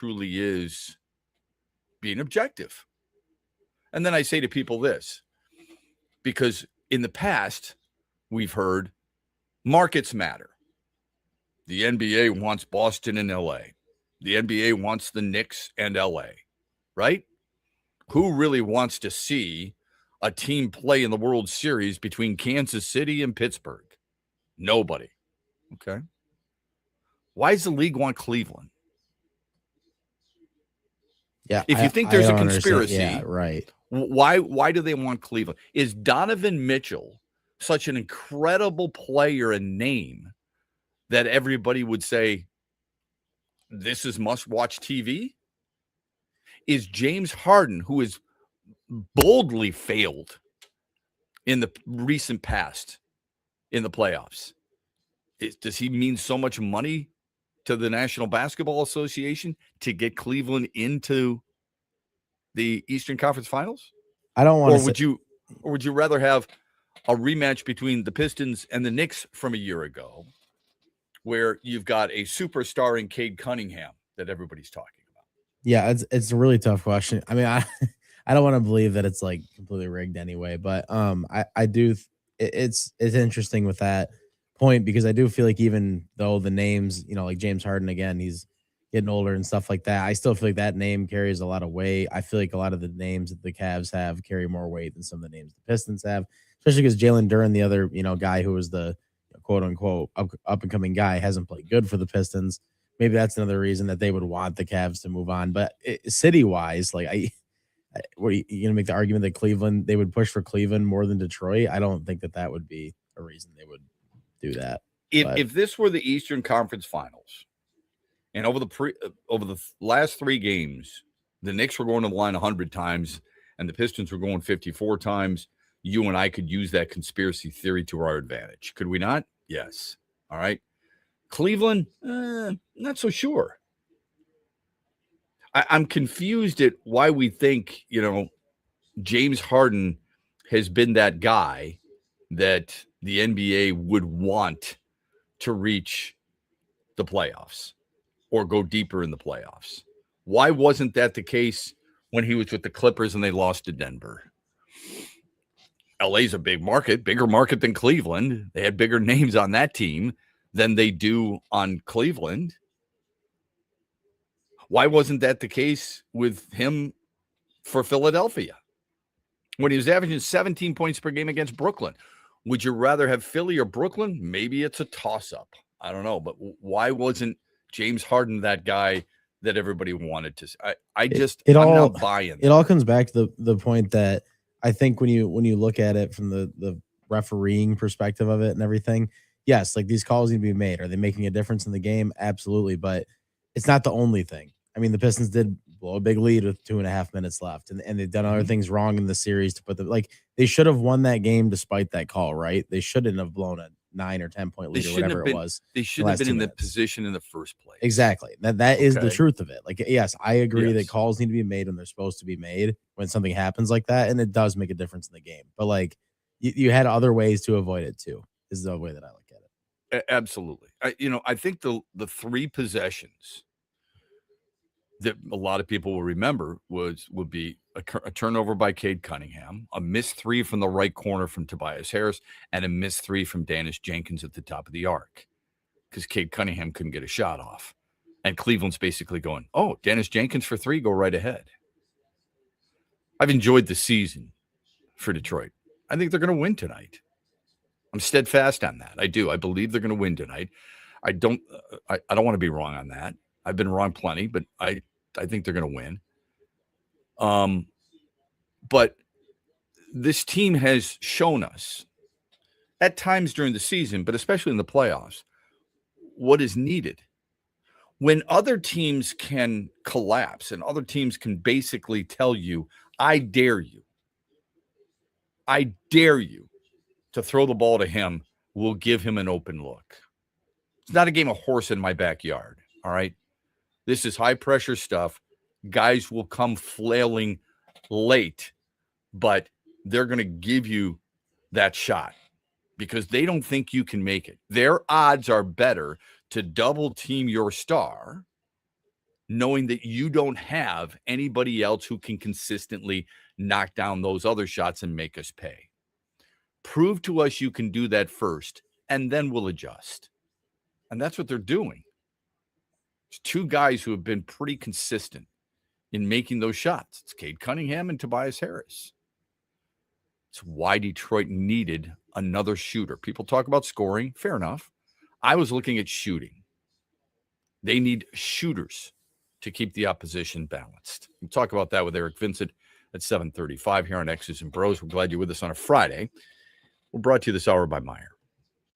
truly is being objective. And then I say to people this, because in the past, we've heard markets matter. The NBA wants Boston and LA. The NBA wants the Knicks and LA, right? Who really wants to see a team play in the World Series between Kansas City and Pittsburgh? Nobody. Okay. Why does the league want Cleveland? Yeah. If you think there's a conspiracy, yeah, right. Why do they want Cleveland? Is Donovan Mitchell such an incredible player and name that everybody would say this is must-watch TV? Is James Harden, who has boldly failed in the recent past in the playoffs, does he mean so much money to the National Basketball Association to get Cleveland into the Eastern Conference Finals? I don't want to or would you rather have a rematch between the Pistons and the Knicks from a year ago, where you've got a superstar in Cade Cunningham that everybody's talking about? Yeah, it's a really tough question. I mean, I don't want to believe that it's like completely rigged anyway, but I do. It's interesting with that point, because I do feel like even though the names, like James Harden, again, he's getting older and stuff like that, I still feel like that name carries a lot of weight. I feel like a lot of the names that the Cavs have carry more weight than some of the names the Pistons have, especially because Jalen Duren, the other, guy who was the quote unquote up and coming guy, hasn't played good for the Pistons. Maybe that's another reason that they would want the Cavs to move on. But city wise, like what are you going to make the argument that Cleveland, they would push for Cleveland more than Detroit? I don't think that would be a reason they would do that. If this were the Eastern Conference Finals, and over the last 3 games, the Knicks were going to the line 100 times and the Pistons were going 54 times, you and I could use that conspiracy theory to our advantage. Could we not? Yes. All right. Cleveland, not so sure. I'm confused at why we think, James Harden has been that guy that the NBA would want to reach the playoffs or go deeper in the playoffs. Why wasn't that the case when he was with the Clippers and they lost to Denver? LA's a big market, bigger market than Cleveland. They had bigger names on that team than they do on Cleveland. Why wasn't that the case with him for Philadelphia when he was averaging 17 points per game against Brooklyn? Would you rather have Philly or Brooklyn? Maybe it's a toss-up. I don't know. But why wasn't James Harden that guy that everybody wanted to see? I'm not buying that. It all comes back to the point that I think when you look at it from the refereeing perspective of it and everything, yes, like these calls need to be made. Are they making a difference in the game? Absolutely. But it's not the only thing. I mean, the Pistons did blow a big lead with 2.5 minutes left, and they've done other things wrong in the series to put them, like, they should have won that game despite that call, right? They shouldn't have blown a 9 or 10 point lead or whatever it was. They shouldn't have been in the position in the first place. Exactly. That is the truth of it. Like, yes, I agree that calls need to be made when they're supposed to be made when something happens like that, and it does make a difference in the game. But like, you had other ways to avoid it too. Is the way that I look at it. Absolutely. I think the 3 possessions that a lot of people will remember would be a turnover by Cade Cunningham, a missed 3 from the right corner from Tobias Harris, and a missed 3 from Dennis Jenkins at the top of the arc, because Cade Cunningham couldn't get a shot off. And Cleveland's basically going, oh, Dennis Jenkins for 3, go right ahead. I've enjoyed the season for Detroit. I think they're going to win tonight. I'm steadfast on that. I do. I believe they're going to win tonight. I don't want to be wrong on that. I've been wrong plenty, but I think they're going to win. But this team has shown us at times during the season, but especially in the playoffs, what is needed. When other teams can collapse and other teams can basically tell you, I dare you to throw the ball to him, we'll give him an open look. It's not a game of horse in my backyard, all right? This is high-pressure stuff. Guys will come flailing late, but they're going to give you that shot because they don't think you can make it. Their odds are better to double-team your star knowing that you don't have anybody else who can consistently knock down those other shots and make us pay. Prove to us you can do that first, and then we'll adjust. And that's what they're doing. It's two guys who have been pretty consistent in making those shots. It's Cade Cunningham and Tobias Harris. It's why Detroit needed another shooter. People talk about scoring. Fair enough. I was looking at shooting. They need shooters to keep the opposition balanced. We'll talk about that with Eric Vincent at 7:35 here on X's and Bros. We're glad you're with us on a Friday. We're brought to you this hour by Meyer.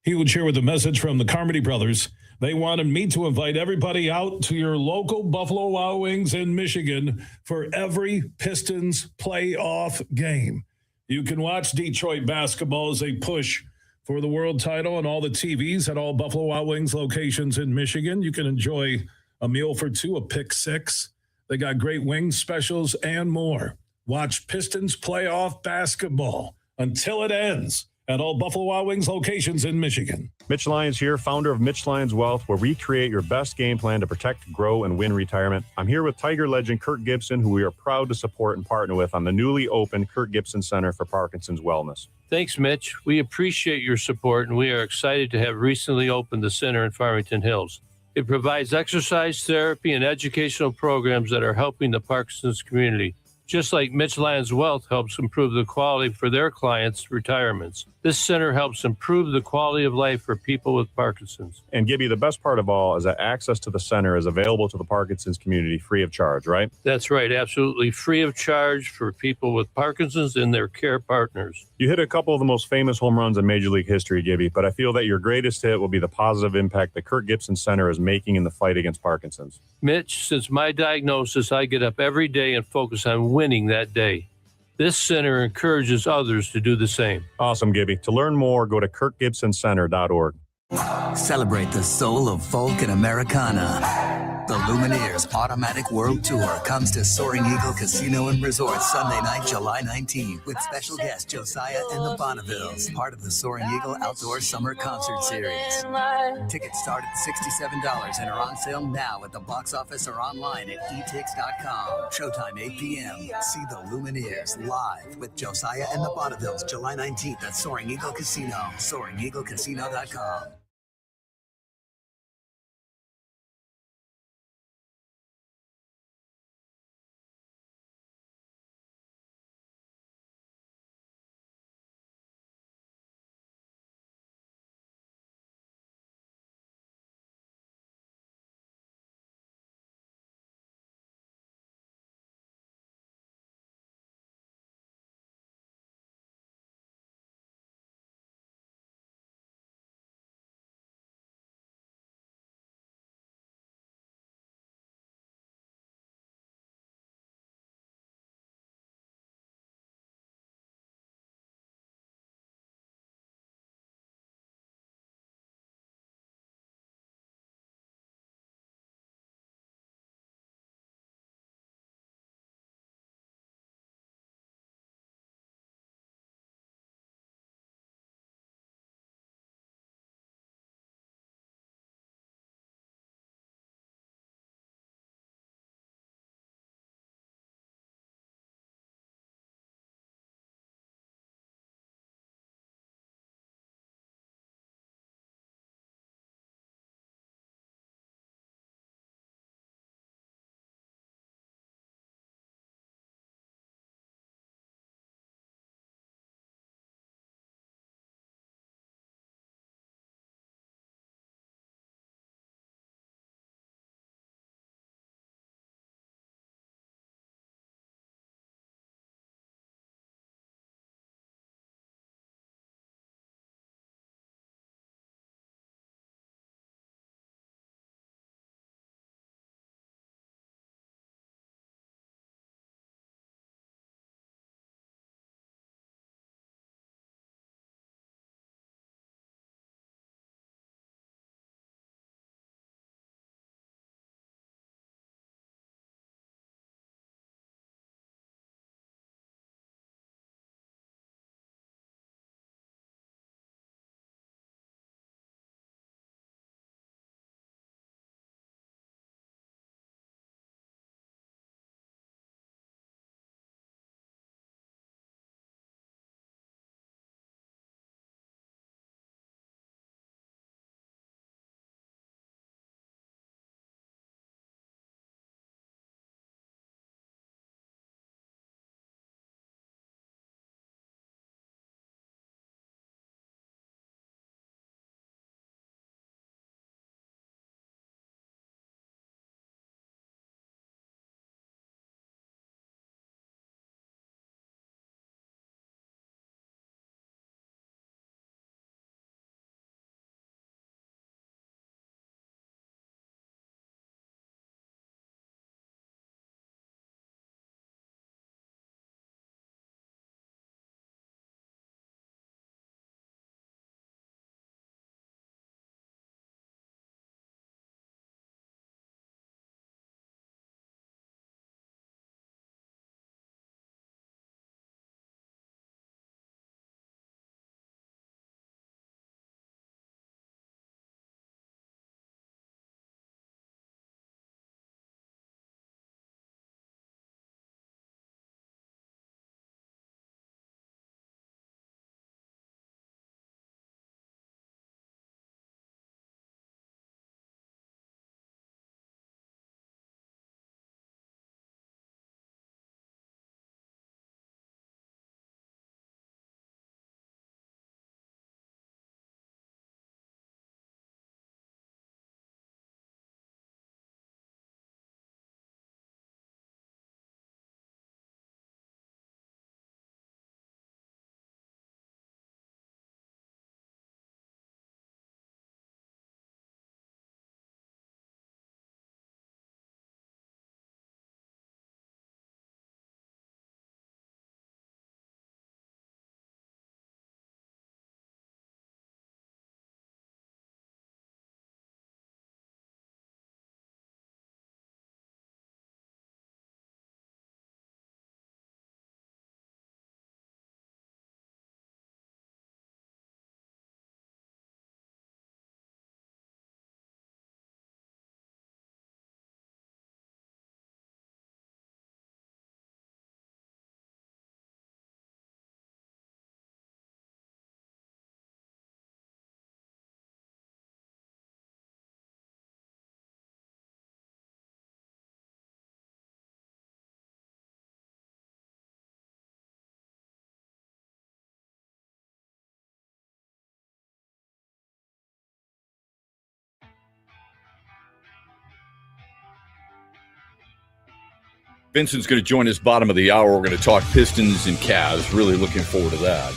He would share with a message from the Carmody brothers. They wanted me to invite everybody out to your local Buffalo Wild Wings in Michigan for every Pistons playoff game. You can watch Detroit basketball as they push for the world title on all the TVs at all Buffalo Wild Wings locations in Michigan. You can enjoy a meal for two, a pick six. They got great wing specials and more. Watch Pistons playoff basketball until it ends at all Buffalo Wild Wings locations in Michigan. Mitch Lyons here, founder of Mitch Lyons Wealth, where we create your best game plan to protect, grow, and win retirement. I'm here with Tiger legend Kirk Gibson, who we are proud to support and partner with on the newly opened Kirk Gibson Center for Parkinson's Wellness. Thanks, Mitch. We appreciate your support, and we are excited to have recently opened the center in Farmington Hills. It provides exercise therapy and educational programs that are helping the Parkinson's community. Just like Mitch Lyons Wealth helps improve the quality for their clients' retirements, this center helps improve the quality of life for people with Parkinson's. And Gibby, the best part of all is that access to the center is available to the Parkinson's community free of charge, right? That's right, absolutely free of charge for people with Parkinson's and their care partners. You hit a couple of the most famous home runs in Major League history, Gibby, but I feel that your greatest hit will be the positive impact the Kirk Gibson Center is making in the fight against Parkinson's. Mitch, since my diagnosis, I get up every day and focus on winning that day. This center encourages others to do the same. Awesome, Gibby. To learn more, go to kirkgibsoncenter.org. Celebrate the soul of folk and Americana. The Lumineers Automatic World Tour comes to Soaring Eagle Casino and Resort Sunday night, July 19th, with special guest Josiah and the Bonnevilles, part of the Soaring Eagle Outdoor Summer Concert Series. Tickets start at $67 and are on sale now at the box office or online at etix.com. Showtime 8 p.m. See the Lumineers live with Josiah and the Bonnevilles, July 19th at Soaring Eagle Casino, SoaringEagleCasino.com. Vincent's going to join us bottom of the hour. We're going to talk Pistons and Cavs. Really looking forward to that.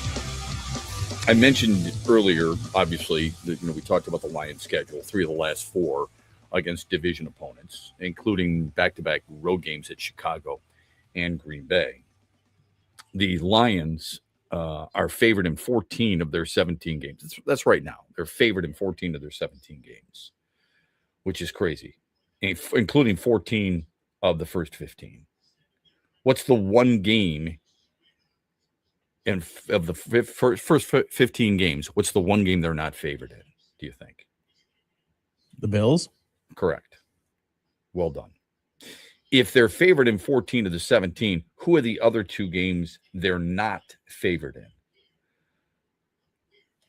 I mentioned earlier, obviously, that we talked about the Lions' schedule. 3 of the last 4 against division opponents, including back-to-back road games at Chicago and Green Bay. The Lions are favored in 14 of their 17 games. That's right now. They're favored in 14 of their 17 games, which is crazy, including 14 of the first 15. What's the one game of the first 15 games? What's the one game they're not favored in, do you think? The Bills? Correct. Well done. If they're favored in 14 of the 17, who are the other 2 games they're not favored in?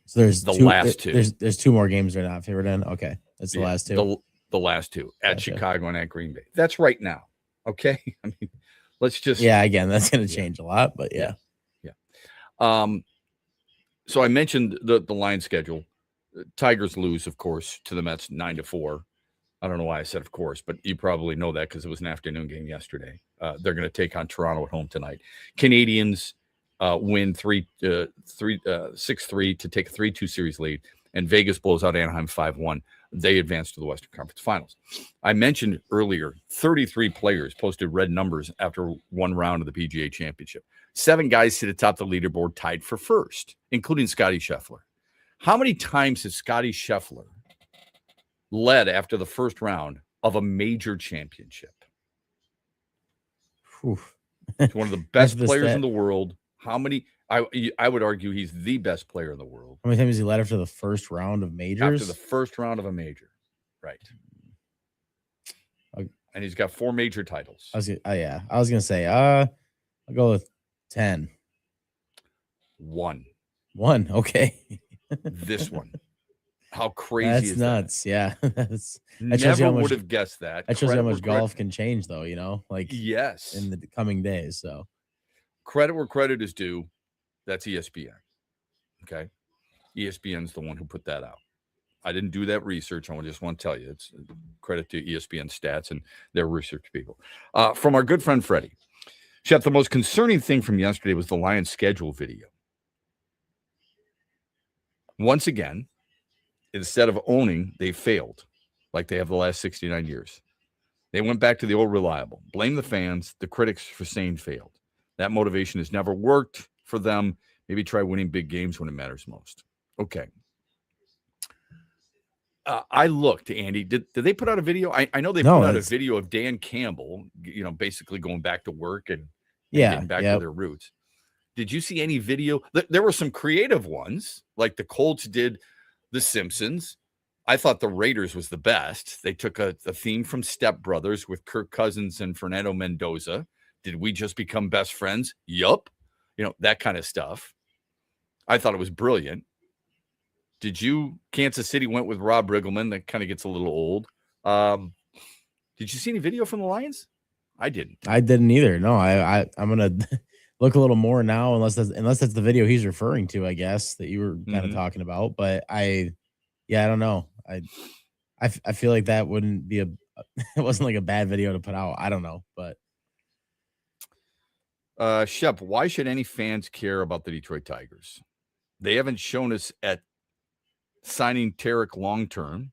So there's last 2. There's 2 more games they're not favored in. Okay, that's the last 2. The last 2 at Chicago and at Green Bay. That's right now. Okay, I mean, let's just again, that's going to change a lot, but yeah. So I mentioned the Lions schedule. Tigers lose, of course, to the Mets 9-4. I don't know why I said of course, but you probably know that because it was an afternoon game yesterday. They're going to take on Toronto at home tonight. Canadians win 6-3 to take a 3-2 series lead, and Vegas blows out Anaheim 5-1. They advance to the Western Conference Finals. I mentioned earlier, 33 players posted red numbers after one round of the PGA Championship. 7 guys sit atop the leaderboard tied for first, including Scottie Scheffler. How many times has Scottie Scheffler led after the first round of a major championship? He's one of the best players in the world. How many? I would argue he's the best player in the world. How many times has he led after the first round of majors? After the first round of a major, right. And he's got 4 major titles. I was going to say, I'll go with 10. 1. Okay. This one. How crazy is nuts. That? Yeah. Never would have guessed that. That shows how much golf can change, though, yes, in the coming days. So credit where credit is due. That's ESPN. Okay. ESPN's the one who put that out. I didn't do that research. I just want to tell you, it's credit to ESPN stats and their research people. From our good friend Freddie. Shep, the most concerning thing from yesterday was the Lions schedule video. Once again, instead of owning, they failed like they have the last 69 years. They went back to the old reliable. Blame the fans, the critics for saying failed. That motivation has never worked for them. Maybe try winning big games when it matters most. Okay. I looked, Andy. Did they put out a video? I know they put out a video of Dan Campbell, basically going back to work and getting back to their roots. Did you see any video? There were some creative ones, like the Colts did The Simpsons. I thought the Raiders was the best. They took a theme from Step Brothers with Kirk Cousins and Fernando Mendoza. Did we just become best friends? Yup. That kind of stuff. I thought it was brilliant. Did you? Kansas City went with Rob Riggleman. That kind of gets a little old. Did you see any video from the Lions? I didn't. I didn't either. No, I'm gonna look a little more now, unless that's the video he's referring to, I guess, that you were kind of talking about. But I don't know. I feel like that wouldn't be it wasn't like a bad video to put out. I don't know, but Shep, why should any fans care about the Detroit Tigers? They haven't shown us at signing Tarek long-term.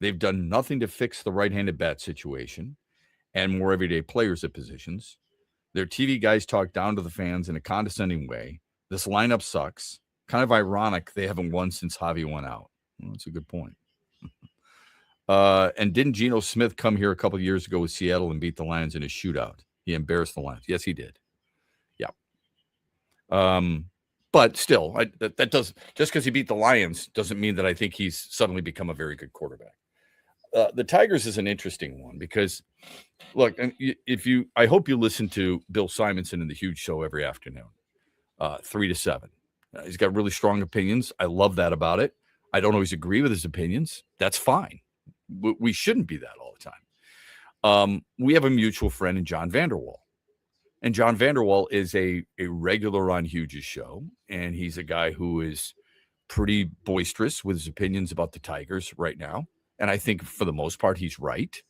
They've done nothing to fix the right-handed bat situation and more everyday players at positions. Their TV guys talk down to the fans in a condescending way. This lineup sucks. Kind of ironic they haven't won since Javi went out. Well, that's a good point. And didn't Geno Smith come here a couple of years ago with Seattle and beat the Lions in a shootout? He embarrassed the Lions. Yes, he did. Yeah. But still, that does just because he beat the Lions doesn't mean that I think he's suddenly become a very good quarterback. The Tigers is an interesting one because, look, I hope you listen to Bill Simonson in the Huge Show every afternoon, 3 to 7. He's got really strong opinions. I love that about it. I don't always agree with his opinions. That's fine. We shouldn't be that all the time. We have a mutual friend in John Vanderwall. And John Vanderwall is a regular on Huge's show, and he's a guy who is pretty boisterous with his opinions about the Tigers right now. And I think for the most part, he's right.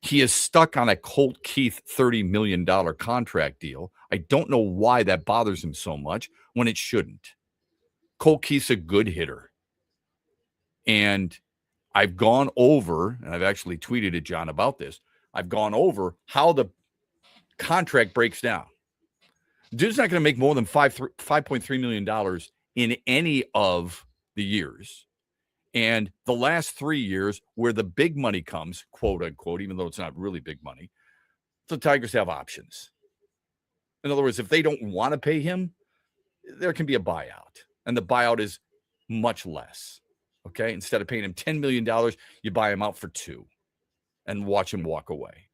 He is stuck on a Colt Keith $30 million contract deal. I don't know why that bothers him so much when it shouldn't. Colt Keith's a good hitter. And I've gone over, and I've actually tweeted at John about this, I've gone over how the contract breaks down. Dude's not going to make more than $5.3 million in any of the years. And the last 3 years where the big money comes, quote unquote, even though it's not really big money, the Tigers have options. In other words, if they don't want to pay him, there can be a buyout. And the buyout is much less. Okay. Instead of paying him $10 million, you buy him out for $2 million and watch him walk away.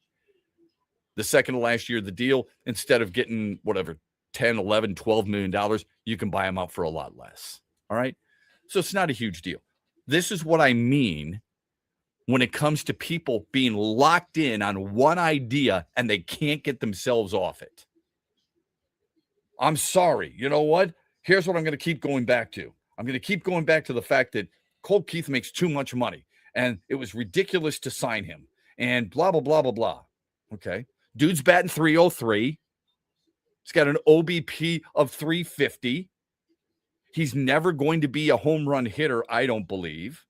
The second to last year of the deal, instead of getting whatever, 10, 11, $12 million, you can buy him out for a lot less. All right. So it's not a huge deal. This is what I mean when it comes to people being locked in on one idea and they can't get themselves off it. I'm sorry. You know what? Here's what I'm going to keep going back to. I'm going to keep going back to the fact that Colt Keith makes too much money and it was ridiculous to sign him and blah, blah, blah, blah, blah. Okay. Dude's batting .303. He's got an OBP of 350. He's never going to be a home run hitter, I don't believe.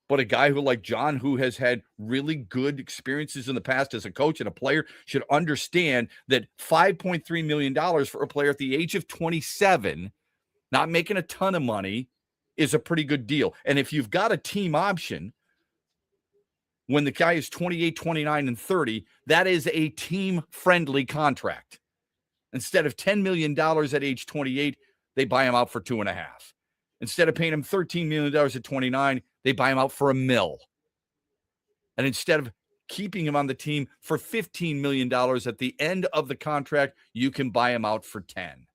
But a guy who, like John, who has had really good experiences in the past as a coach and a player, should understand that $5.3 million for a player at the age of 27, not making a ton of money, is a pretty good deal. And if you've got a team option, when the guy is 28, 29, and 30, that is a team-friendly contract. Instead of $10 million at age 28, they buy him out for $2.5 million. Instead of paying him $13 million at 29, they buy him out for $1 million. And instead of keeping him on the team for $15 million at the end of the contract, you can buy him out for $10 million.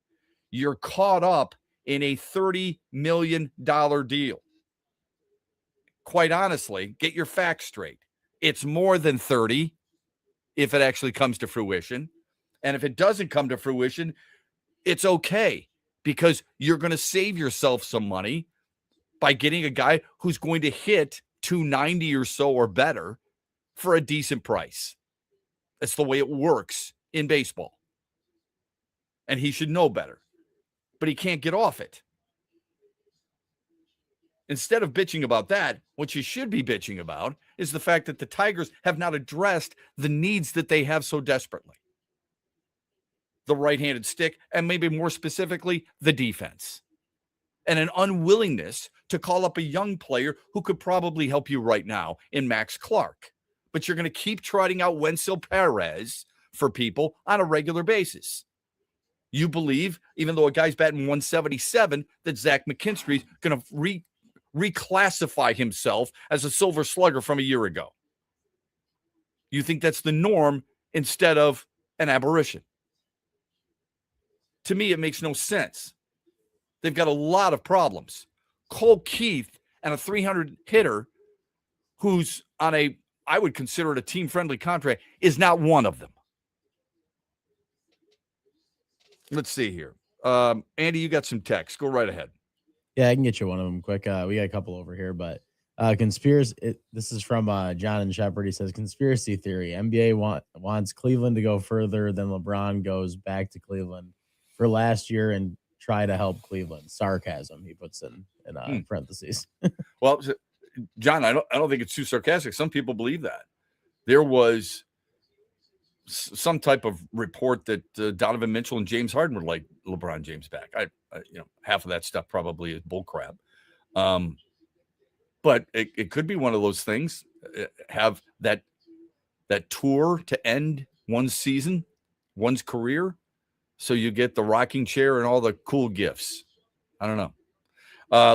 You're caught up in a $30 million deal. Quite honestly, get your facts straight. It's more than 30 if it actually comes to fruition. And if it doesn't come to fruition, it's okay, because you're going to save yourself some money by getting a guy who's going to hit 290 or so or better for a decent price. That's the way it works in baseball. And he should know better, but he can't get off it. Instead of bitching about that, what you should be bitching about is the fact that the Tigers have not addressed the needs that they have so desperately. The right-handed stick, and maybe more specifically, the defense. And an unwillingness to call up a young player who could probably help you right now in Max Clark. But you're going to keep trotting out Wenzel Perez for people on a regular basis. You believe, even though a guy's batting 177, that Zach McKinstry's going to reclassify himself as a silver slugger from a year ago. You think that's the norm instead of an aberration. To me, it makes no sense. They've got a lot of problems. Colt Keith and a 300 hitter who's on a, I would consider it a team-friendly contract, is not one of them. Let's see here. Andy, you got some text. Go right ahead. Yeah, I can get you one of them quick. We got a couple over here, but conspiracy. This is from John and Shepard. He says, conspiracy theory. NBA wants Cleveland to go further than LeBron goes back to Cleveland for last year and try to help Cleveland. Sarcasm, he puts in parentheses. Well, John, I don't think it's too sarcastic. Some people believe that. There was some type of report that Donovan Mitchell and James Harden would like LeBron James back. I half of that stuff probably is bullcrap. But it could be one of those things. Have that tour to end one's season, one's career, so you get the rocking chair and all the cool gifts. I don't know.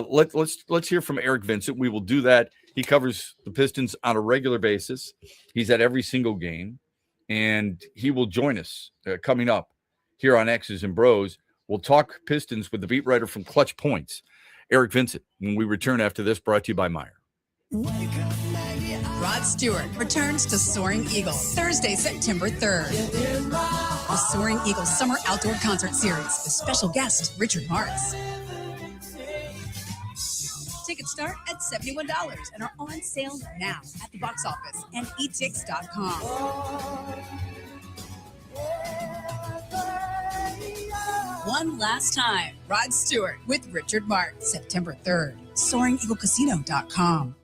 Let's hear from Eric Vincent. We will do that. He covers the Pistons on a regular basis. He's at every single game, and he will join us coming up here on X's and Bros. We'll talk Pistons with the beat writer from Clutch Points, Eric Vincent, when we return after this, brought to you by Meyer. Rod Stewart returns to Soaring Eagle Thursday, September 3rd. The Soaring Eagle Summer Outdoor Concert Series with special guest Richard Marx. Tickets start at $71 and are on sale now at the box office and etix.com. One last time, Rod Stewart with Richard Martin, September 3rd, SoaringEagleCasino.com.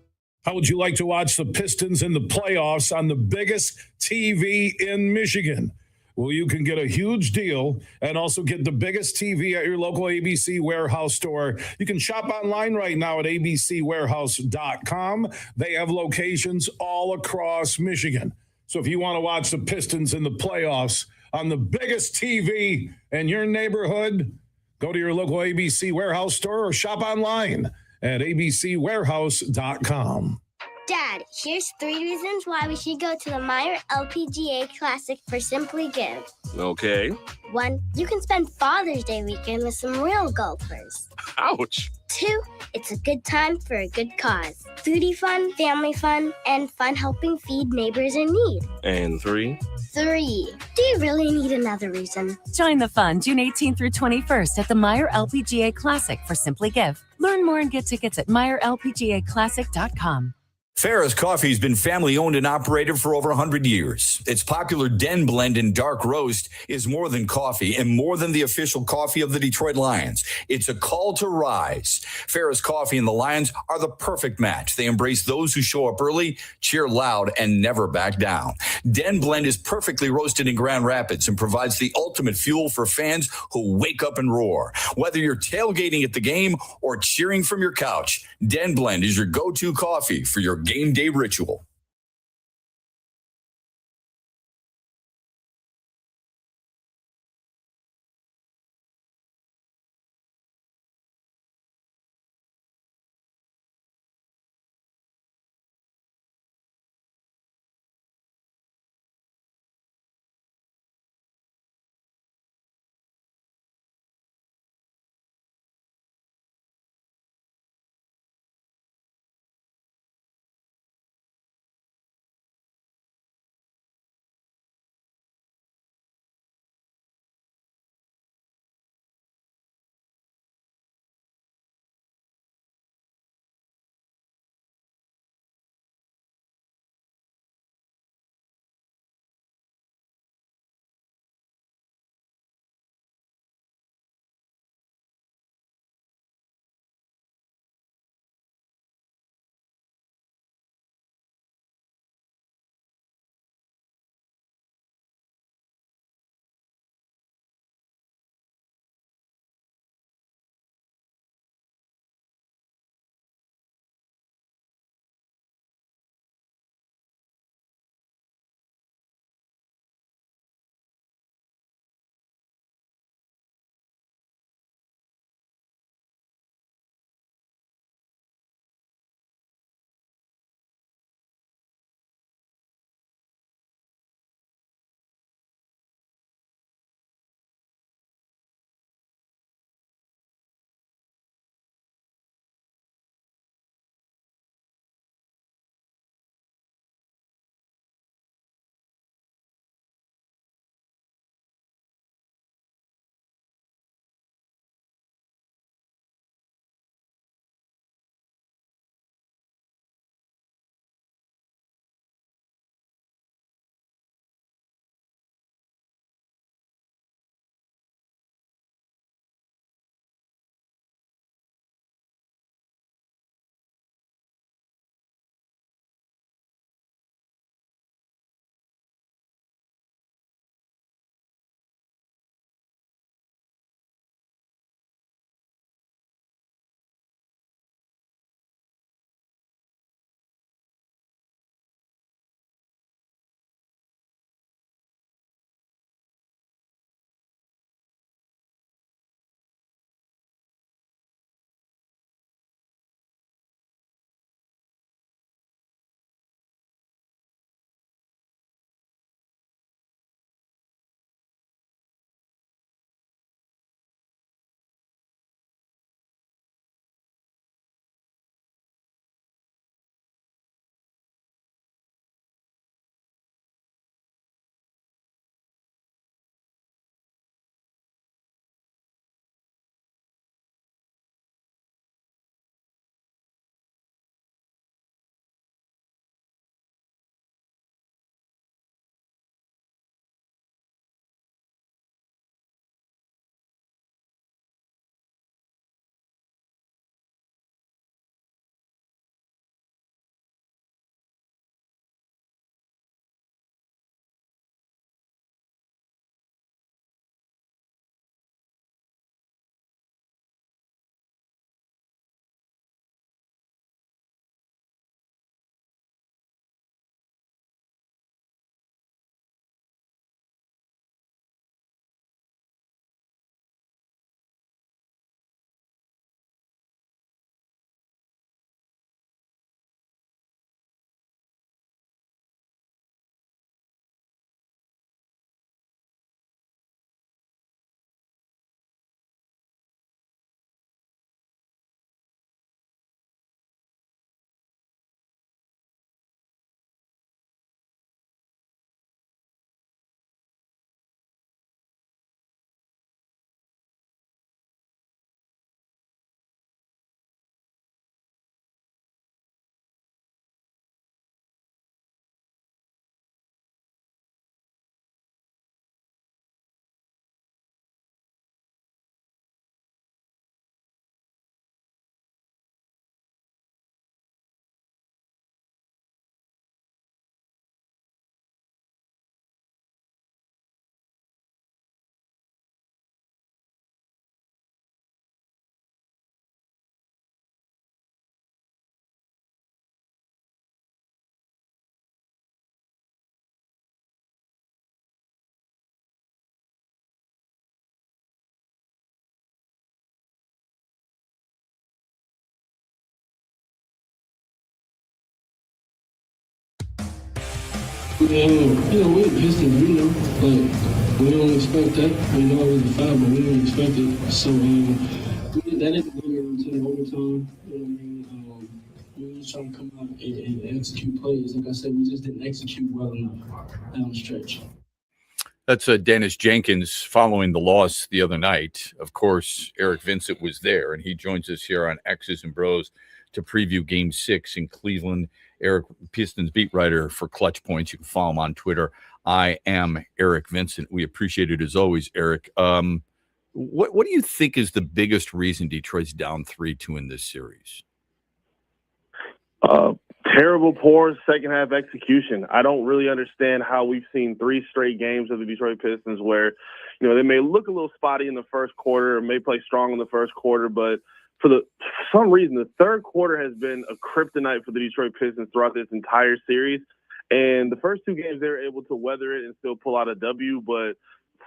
How would you like to watch the Pistons in the playoffs on the biggest TV in Michigan? Well, you can get a huge deal and also get the biggest TV at your local ABC Warehouse store. You can shop online right now at abcwarehouse.com. They have locations all across Michigan. So if you want to watch the Pistons in the playoffs on the biggest TV in your neighborhood, go to your local ABC Warehouse store or shop online at abcwarehouse.com. Dad, here's 3 reasons why we should go to the Meyer LPGA Classic for Simply Give. Okay. 1, you can spend Father's Day weekend with some real golfers. Ouch. 2, it's a good time for a good cause. Foodie fun, family fun, and fun helping feed neighbors in need. And 3. 3, do you really need another reason? Join the fun June 18th through 21st at the Meyer LPGA Classic for Simply Give. Learn more and get tickets at MeyerLPGAClassic.com. Farrah's Coffee has been family owned and operated for over 100 years. Its popular Den Blend and Dark Roast is more than coffee and more than the official coffee of the Detroit Lions. It's a call to rise. Farrah's Coffee and the Lions are the perfect match. They embrace those who show up early, cheer loud, and never back down. Den Blend is perfectly roasted in Grand Rapids and provides the ultimate fuel for fans who wake up and roar. Whether you're tailgating at the game or cheering from your couch, Den Blend is your go-to coffee for your game day ritual. We're the Pistons, but we don't expect that. We know it was a foul, but we don't expect it. So that is going into the overtime. You know what I mean? We just trying to come out and execute plays. Like I said, we just didn't execute well enough down the stretch. That's Dennis Jenkins following the loss the other night. Of course, Eric Vincent was there, and he joins us here on X's and Bros to preview Game 6 in Cleveland. Eric, Pistons beat writer for Clutch Points. You can follow him on Twitter. I am Eric Vincent. We appreciate it as always, Eric. What do you think is the biggest reason Detroit's down 3-2 in this series? Terrible, poor second-half execution. I don't really understand how we've seen 3 straight games of the Detroit Pistons where, they may look a little spotty in the first quarter or may play strong in the first quarter, but for some reason, the third quarter has been a kryptonite for the Detroit Pistons throughout this entire series. And the first 2 games, they were able to weather it and still pull out a W. But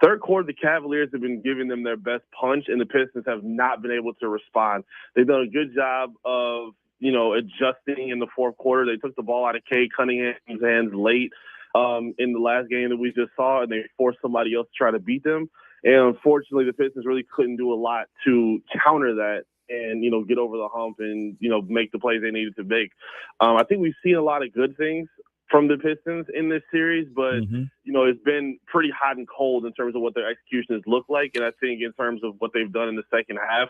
third quarter, the Cavaliers have been giving them their best punch, and the Pistons have not been able to respond. They've done a good job of adjusting in the fourth quarter. They took the ball out of Cade Cunningham's hands late in the last game that we just saw, and they forced somebody else to try to beat them. And unfortunately, the Pistons really couldn't do a lot to counter that and, get over the hump and, make the plays they needed to make. I think we've seen a lot of good things from the Pistons in this series, but, it's been pretty hot and cold in terms of what their execution has looked like. And I think in terms of what they've done in the second half,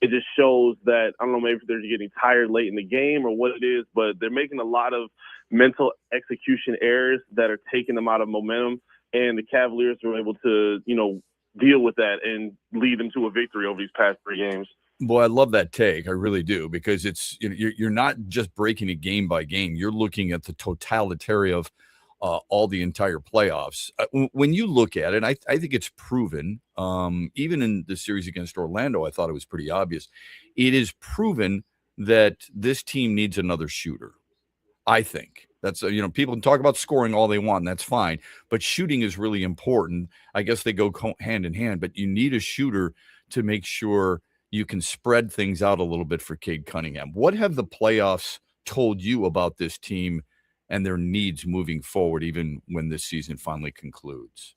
it just shows that, I don't know, maybe they're getting tired late in the game or what it is, but they're making a lot of mental execution errors that are taking them out of momentum. And the Cavaliers were able to, deal with that and lead them to a victory over these past 3 games. Boy, I love that take. I really do, because it's you're not just breaking it game by game. You're looking at the totality of all the entire playoffs. When you look at it, I think it's proven, even in the series against Orlando, I thought it was pretty obvious. It is proven that this team needs another shooter. I think that's, people can talk about scoring all they want, and that's fine, but shooting is really important. I guess they go hand in hand, but you need a shooter to make sure you can spread things out a little bit for Cade Cunningham. What have the playoffs told you about this team and their needs moving forward, even when this season finally concludes?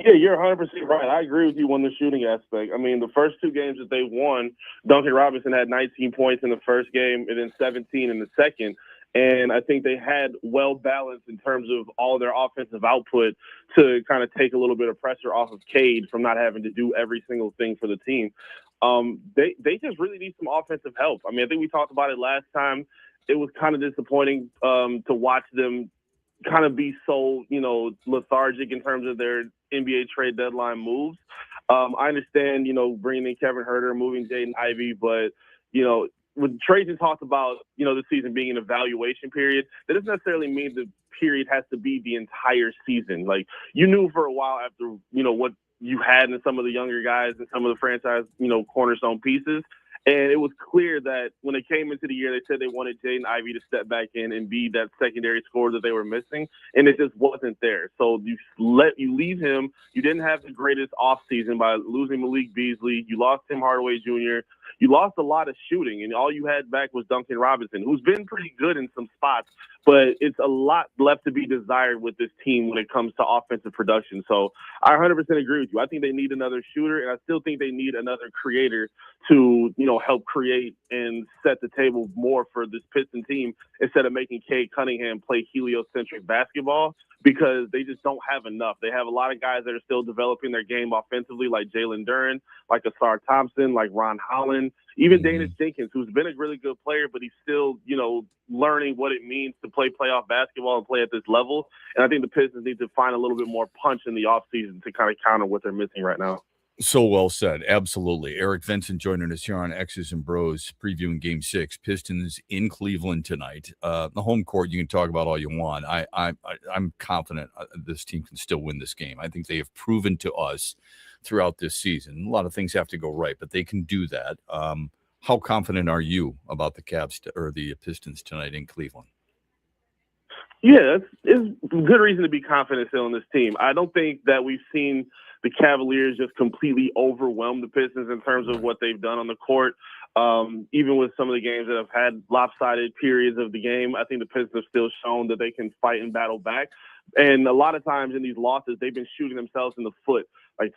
Yeah, you're 100% right. I agree with you on the shooting aspect. I mean, the first 2 games that they won, Duncan Robinson had 19 points in the first game and then 17 in the second. And I think they had well balanced in terms of all their offensive output to kind of take a little bit of pressure off of Cade from not having to do every single thing for the team. They just really need some offensive help. I mean, I think we talked about it last time. It was kind of disappointing to watch them kind of be so, lethargic in terms of their NBA trade deadline moves. I understand, bringing in Kevin Huerter, moving Jaden Ivey, but, when Trajan talked about, the season being an evaluation period, that doesn't necessarily mean the period has to be the entire season. Like, you knew for a while after, what you had in some of the younger guys and some of the franchise, cornerstone pieces. And it was clear that when they came into the year, they said they wanted Jaden Ivey to step back in and be that secondary scorer that they were missing, and it just wasn't there. So you leave him. You didn't have the greatest offseason by losing Malik Beasley. You lost Tim Hardaway Jr. You lost a lot of shooting, and all you had back was Duncan Robinson, who's been pretty good in some spots, but it's a lot left to be desired with this team when it comes to offensive production. So I 100% agree with you. I think they need another shooter, and I still think they need another creator to, help create and set the table more for this Piston team instead of making Cade Cunningham play heliocentric basketball, because they just don't have enough. They have a lot of guys that are still developing their game offensively, like Jalen Duren, like Asar Thompson, like Ron Holland, even Dennis Jenkins, who's been a really good player, but he's still, learning what it means to play playoff basketball and play at this level. And I think the Pistons need to find a little bit more punch in the offseason to kind of counter what they're missing right now. So well said. Absolutely. Eric Vincent joining us here on X's and Bros, previewing Game 6, Pistons in Cleveland tonight. The home court, you can talk about all you want. I'm confident this team can still win this game. I think they have proven to us throughout this season. A lot of things have to go right, but they can do that. How confident are you about the Cavs or the Pistons tonight in Cleveland? Yeah, it's good reason to be confident still in this team. I don't think that we've seen the Cavaliers just completely overwhelm the Pistons in terms of what they've done on the court. Even with some of the games that have had lopsided periods of the game, I think the Pistons have still shown that they can fight and battle back. And a lot of times in these losses, they've been shooting themselves in the foot, like,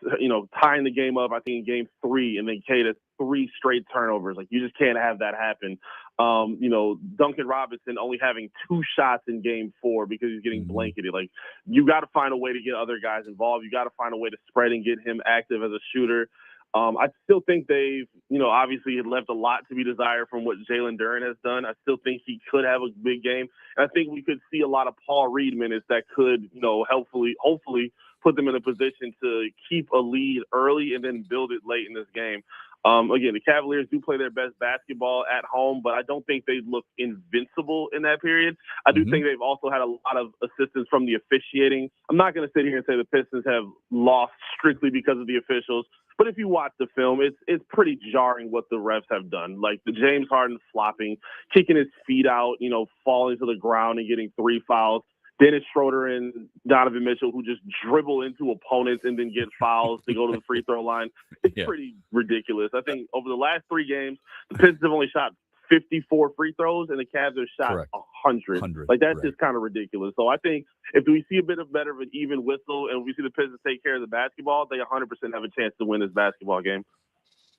tying the game up, I think, in game 3, and then Cade has 3 straight turnovers. Like, you just can't have that happen. Duncan Robinson only having 2 shots in game 4 because he's getting blanketed. Like, you got to find a way to get other guys involved. You got to find a way to spread and get him active as a shooter. I still think they've, obviously left a lot to be desired from what Jalen Duren has done. I still think he could have a big game. And I think we could see a lot of Paul Reed minutes that could, hopefully put them in a position to keep a lead early and then build it late in this game. Again, the Cavaliers do play their best basketball at home, but I don't think they look invincible in that period. I do think they've also had a lot of assistance from the officiating. I'm not going to sit here and say the Pistons have lost strictly because of the officials, but if you watch the film, it's pretty jarring what the refs have done. Like the James Harden flopping, kicking his feet out, falling to the ground and getting 3 fouls. Dennis Schroeder and Donovan Mitchell, who just dribble into opponents and then get fouls to go to the free throw line. It's pretty ridiculous. I think over the last 3 games, the Pistons have only shot 54 free throws, and the Cavs have shot 100. Like, that's just kind of ridiculous. So I think if we see a bit of better of an even whistle and we see the Pistons take care of the basketball, they 100% have a chance to win this basketball game.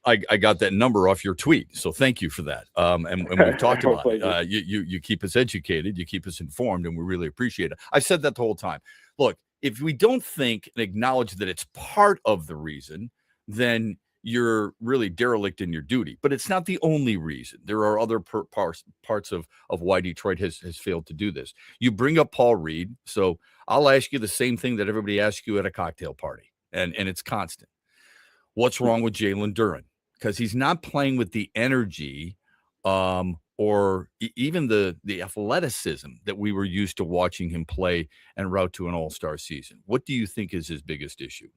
I got that number off your tweet, so thank you for that. And we've talked about it. You keep us educated, you keep us informed, and we really appreciate it. I've said that the whole time. Look, if we don't think and acknowledge that it's part of the reason, then you're really derelict in your duty. But it's not the only reason. There are other parts of why Detroit has failed to do this. You bring up Paul Reed, so I'll ask you the same thing that everybody asks you at a cocktail party, and it's constant. What's wrong with Jalen Duren? Because he's not playing with the energy or even the athleticism that we were used to watching him play en route to an all-star season. What do you think is his biggest issue?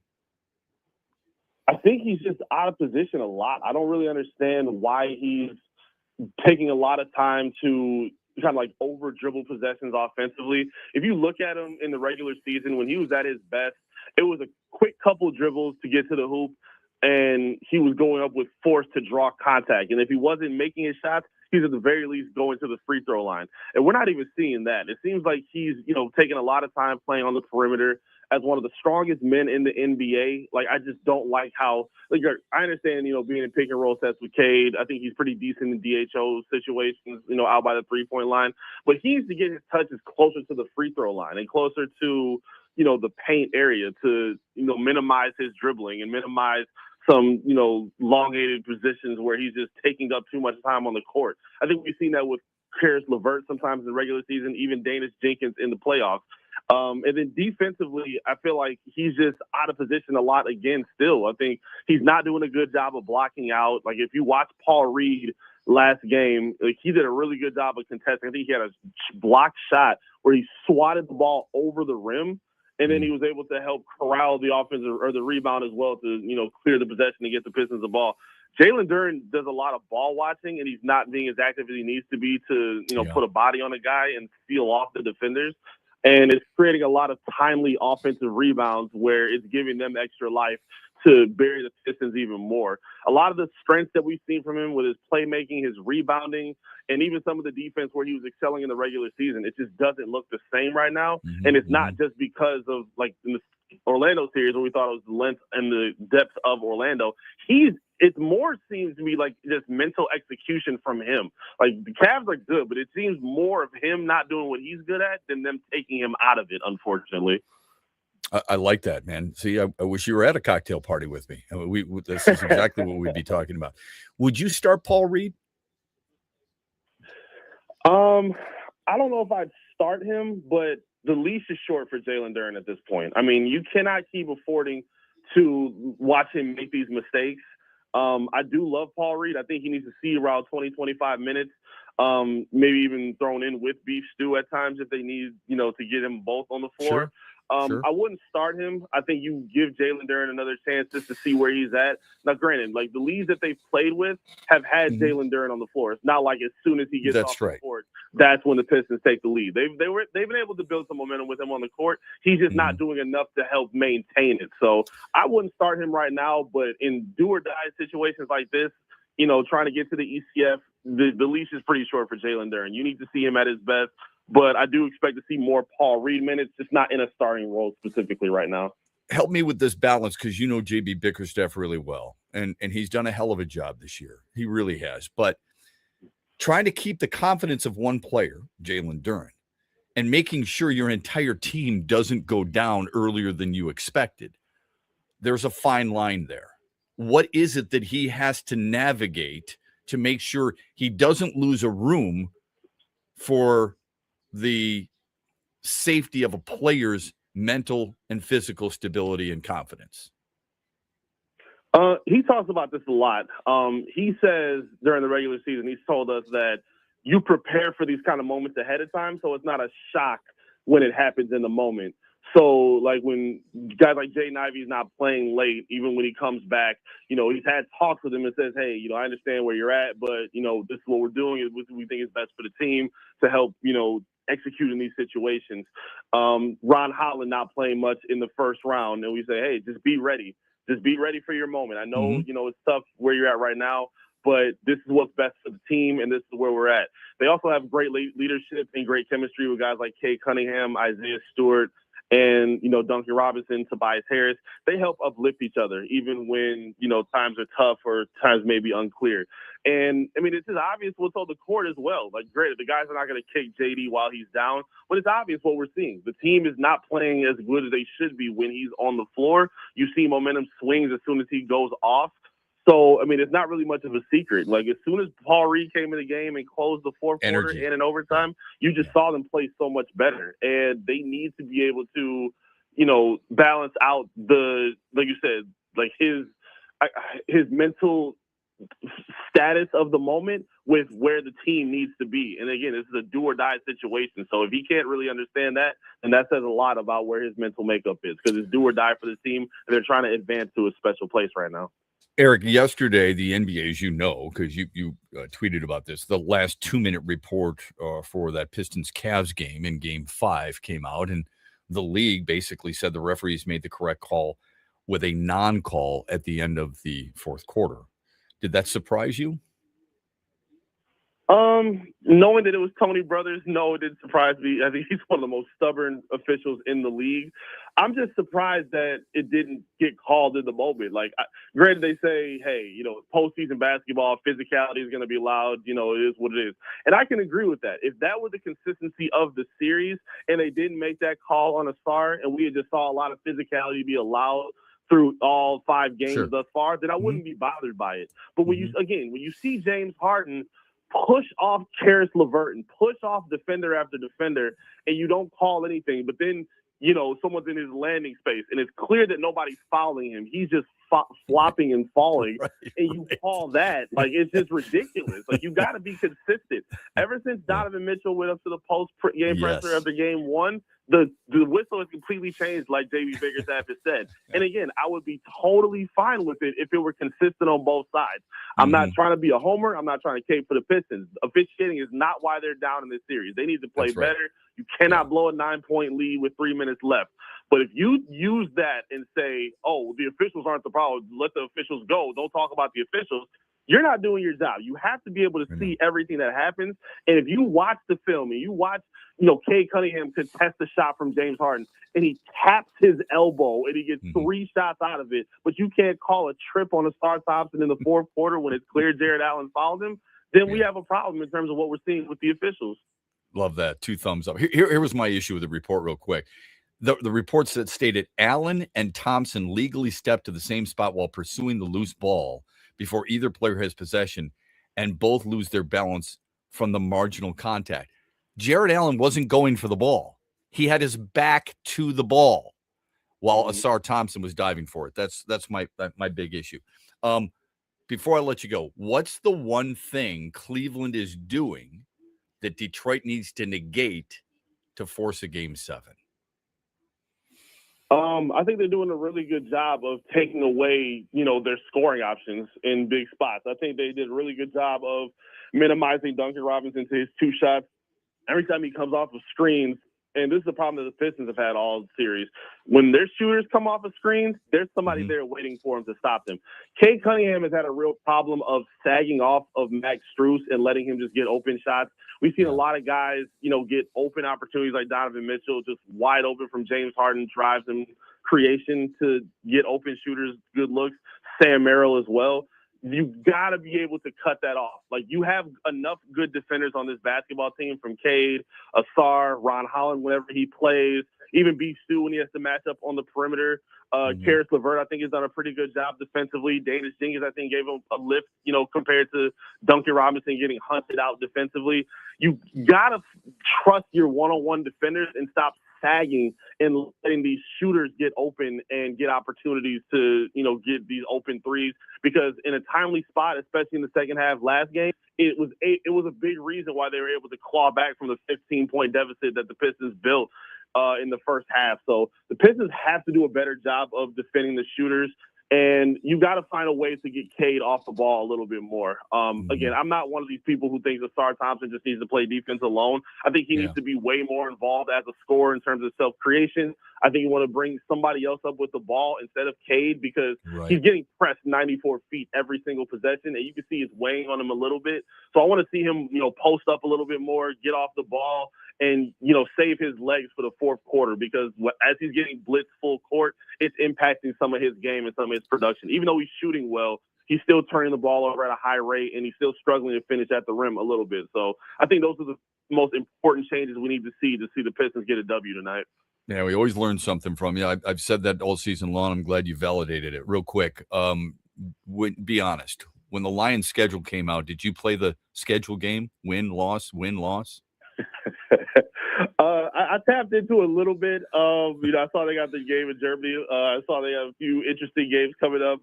I think he's just out of position a lot. I don't really understand why he's taking a lot of time to kind of like over dribble possessions offensively. If you look at him in the regular season, when he was at his best, it was a quick couple dribbles to get to the hoop, and he was going up with force to draw contact. And if he wasn't making his shots, he's at the very least going to the free throw line. And we're not even seeing that. It seems like he's, taking a lot of time playing on the perimeter as one of the strongest men in the NBA. Like, I just don't like how, like, I understand, being in pick and roll sets with Cade. I think he's pretty decent in DHO situations, out by the 3-point line. But he needs to get his touches closer to the free throw line and closer to, the paint area to, minimize his dribbling and minimize some, elongated positions where he's just taking up too much time on the court. I think we've seen that with Karis LeVert sometimes in the regular season, even Danish Jenkins in the playoffs. And then defensively, I feel like he's just out of position a lot again still. I think he's not doing a good job of blocking out. Like, if you watch Paul Reed last game, like, he did a really good job of contesting. I think he had a blocked shot where he swatted the ball over the rim, and then he was able to help corral the offensive or the rebound as well to, clear the possession and get the Pistons the ball. Jalen Duren does a lot of ball watching, and he's not being as active as he needs to be to, put a body on a guy and seal off the defenders. And it's creating a lot of timely offensive rebounds where it's giving them extra life to bury the Pistons even more. A lot of the strengths that we've seen from him with his playmaking, his rebounding, and even some of the defense where he was excelling in the regular season, it just doesn't look the same right now. And it's not just because of, like, in the Orlando series where we thought it was the length and the depth of Orlando. It more seems to be like just mental execution from him. Like, the Cavs are good, but it seems more of him not doing what he's good at than them taking him out of it, unfortunately. I like that, man. See, I wish you were at a cocktail party with me. This is exactly what we'd be talking about. Would you start Paul Reed? I don't know if I'd start him, but the leash is short for Jalen Duren at this point. I mean, you cannot keep affording to watch him make these mistakes. I do love Paul Reed. I think he needs to see around 20, 25 minutes, maybe even thrown in with beef stew at times if they need, to get him both on the floor. Sure. I wouldn't start him. I think you give Jalen Duren another chance just to see where he's at. Now, granted, like, the leagues that they've played with have had Jalen Duren on the floor. It's not like as soon as he gets off the court, that's when the Pistons take the lead. They've been able to build some momentum with him on the court. He's just not doing enough to help maintain it. So I wouldn't start him right now, but in do or die situations like this, trying to get to the ECF, the leash is pretty short for Jalen Duren. You need to see him at his best, but I do expect to see more Paul Reed minutes, just not in a starting role specifically right now. Help me with this balance, because you know JB Bickerstaff really well, and he's done a hell of a job this year. He really has. But trying to keep the confidence of one player, Jalen Duren, and making sure your entire team doesn't go down earlier than you expected. There's a fine line there. What is it that he has to navigate to make sure he doesn't lose a room for the safety of a player's mental and physical stability and confidence? He talks about this a lot. He says during the regular season, he's told us that you prepare for these kind of moments ahead of time, so it's not a shock when it happens in the moment. So, like, when guys like Jaden Ivey's not playing late, even when he comes back, he's had talks with him and says, hey, I understand where you're at, but, this is what we're doing, is what we think is best for the team to help, execute in these situations. Ron Holland not playing much in the first round, and we say, hey, just be ready. Just be ready for your moment. I know, it's tough where you're at right now, but this is what's best for the team, and this is where we're at. They also have great leadership and great chemistry with guys like Cade Cunningham, Isaiah Stewart, and, Duncan Robinson, Tobias Harris. They help uplift each other, even when, times are tough or times may be unclear. And, it's just obvious what's on the court as well. Like, great, the guys are not going to kick JD while he's down, but it's obvious what we're seeing. The team is not playing as good as they should be when he's on the floor. You see momentum swings as soon as he goes off. So, it's not really much of a secret. Like, as soon as Paul Reed came in the game and closed the fourth quarter and in overtime, you just saw them play so much better. And they need to be able to, balance out like you said, like his mental status of the moment with where the team needs to be. And again, this is a do or die situation. So if he can't really understand that, then that says a lot about where his mental makeup is, because it's do or die for the team, and they're trying to advance to a special place right now. Eric, yesterday, the NBA, as you know, because you tweeted about this, the last 2-minute report for that Pistons-Cavs game in Game 5 came out, and the league basically said the referees made the correct call with a non-call at the end of the fourth quarter. Did that surprise you? Knowing that it was Tony Brothers, no, it didn't surprise me. I think he's one of the most stubborn officials in the league. I'm just surprised that it didn't get called in the moment. Like, granted, they say, hey, postseason basketball, physicality is going to be allowed. It is what it is. And I can agree with that. If that was the consistency of the series and they didn't make that call on a star and we just saw a lot of physicality be allowed through all 5 games thus far, then I wouldn't be bothered by it. But when you see James Harden push off Karis LeVert and push off defender after defender, and you don't call anything, but then, someone's in his landing space, and it's clear that nobody's fouling him. He's just flopping and falling, and you call that. Like, it's just ridiculous. Like, you got to be consistent. Ever since Donovan Mitchell went up to the post-game presser after Game 1, the whistle has completely changed, like JB Bickerstaff has said. And again, I would be totally fine with it if it were consistent on both sides. I'm not trying to be a homer. I'm not trying to cape for the Pistons. Officiating is not why they're down in this series. They need to play better. You cannot blow a 9-point lead with 3 minutes left. But if you use that and say, oh, the officials aren't the problem, let the officials go, don't talk about the officials, you're not doing your job. You have to be able to see everything that happens. And if you watch the film and you watch, Cade Cunningham contest a shot from James Harden and he taps his elbow and he gets 3 shots out of it, but you can't call a trip on a Star Thompson in the fourth quarter when it's clear Jared Allen fouled him, then we have a problem in terms of what we're seeing with the officials. Love that. 2 thumbs up. Here was my issue with the report real quick. The reports that stated Allen and Thompson legally stepped to the same spot while pursuing the loose ball before either player has possession, and both lose their balance from the marginal contact. Jared Allen wasn't going for the ball. He had his back to the ball while Asar Thompson was diving for it. That's my big issue. Before I let you go, what's the one thing Cleveland is doing that Detroit needs to negate to force a Game 7? I think they're doing a really good job of taking away, their scoring options in big spots. I think they did a really good job of minimizing Duncan Robinson to his 2 shots. Every time he comes off of screens, and this is the problem that the Pistons have had all series. When their shooters come off of screens, there's somebody there waiting for them to stop them. Cade Cunningham has had a real problem of sagging off of Max Strus and letting him just get open shots. We've seen a lot of guys, get open opportunities like Donovan Mitchell, just wide open from James Harden, drives him creation to get open shooters good looks. Sam Merrill as well. You've got to be able to cut that off. Like, you have enough good defenders on this basketball team, from Cade, Asar, Ron Holland whenever he plays, even B. Stu when he has to match up on the perimeter. Karis LeVert, I think, has done a pretty good job defensively. Davis Jenkins, I think, gave him a lift, compared to Duncan Robinson getting hunted out defensively. You got to trust your one-on-one defenders and stop sagging and letting these shooters get open and get opportunities to, get these open threes. Because in a timely spot, especially in the second half last game, it was a big reason why they were able to claw back from the 15-point deficit that the Pistons built in the first half. So the Pistons have to do a better job of defending the shooters. And you got to find a way to get Cade off the ball a little bit more. Again, I'm not one of these people who thinks Asar Thompson just needs to play defense alone. I think he needs to be way more involved as a scorer in terms of self-creation. I think you want to bring somebody else up with the ball instead of Cade, because he's getting pressed 94 feet every single possession, and you can see it's weighing on him a little bit. So I want to see him, post up a little bit more, get off the ball, and, save his legs for the fourth quarter, because as he's getting blitzed full court, it's impacting some of his game and some of his production. Even though he's shooting well, he's still turning the ball over at a high rate, and he's still struggling to finish at the rim a little bit. So I think those are the most important changes we need to see the Pistons get a W tonight. Yeah, we always learn something from you. I've said that all season long. I'm glad you validated it. Real quick, be honest. When the Lions schedule came out, did you play the schedule game? Win, loss, win, loss? I tapped into a little bit. I saw they got the game in Germany. I saw they have a few interesting games coming up.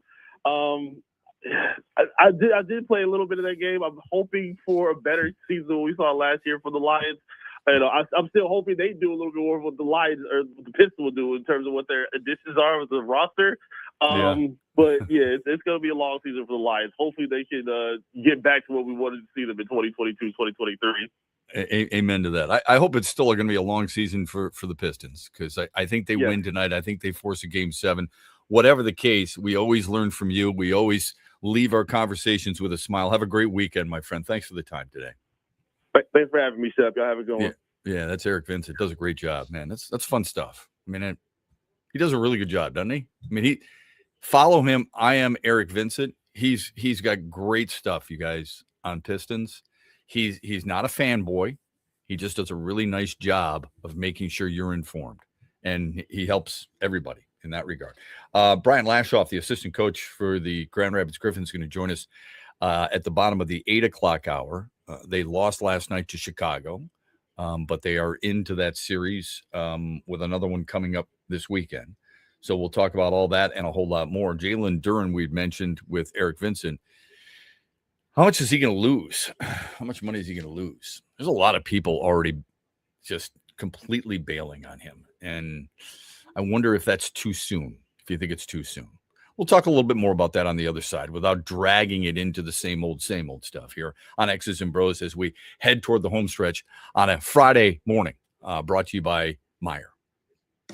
I did play a little bit of that game. I'm hoping for a better season than we saw last year for the Lions. I'm still hoping they do a little bit more of what the Lions or the Pistons will do in terms of what their additions are with the roster. But it's going to be a long season for the Lions. Hopefully they can get back to what we wanted to see them in 2022, 2023. Amen to that. I hope it's still going to be a long season for the Pistons, because I think they win tonight. I think they force a Game 7. Whatever the case, we always learn from you. We always leave our conversations with a smile. Have a great weekend, my friend. Thanks for the time today. Thanks for having me, Shep. Y'all have a good one. Yeah, that's Eric Vincent. Does a great job, man. That's fun stuff. I mean, he does a really good job, doesn't he? I mean, follow him. I am Eric Vincent. He's got great stuff, you guys, on Pistons. He's not a fanboy. He just does a really nice job of making sure you're informed, and he helps everybody in that regard. Brian Lashoff, the assistant coach for the Grand Rapids Griffins, is going to join us at the bottom of the 8 o'clock hour. They lost last night to Chicago, but they are into that series with another one coming up this weekend. So we'll talk about all that and a whole lot more. Jalen Duren, we'd mentioned with Eric Vincent. How much is he going to lose? How much money is he going to lose? There's a lot of people already just completely bailing on him. And I wonder if that's too soon, if you think it's too soon. We'll talk a little bit more about that on the other side without dragging it into the same old stuff here on X's and Bros as we head toward the home stretch on a Friday morning, brought to you by Meyer.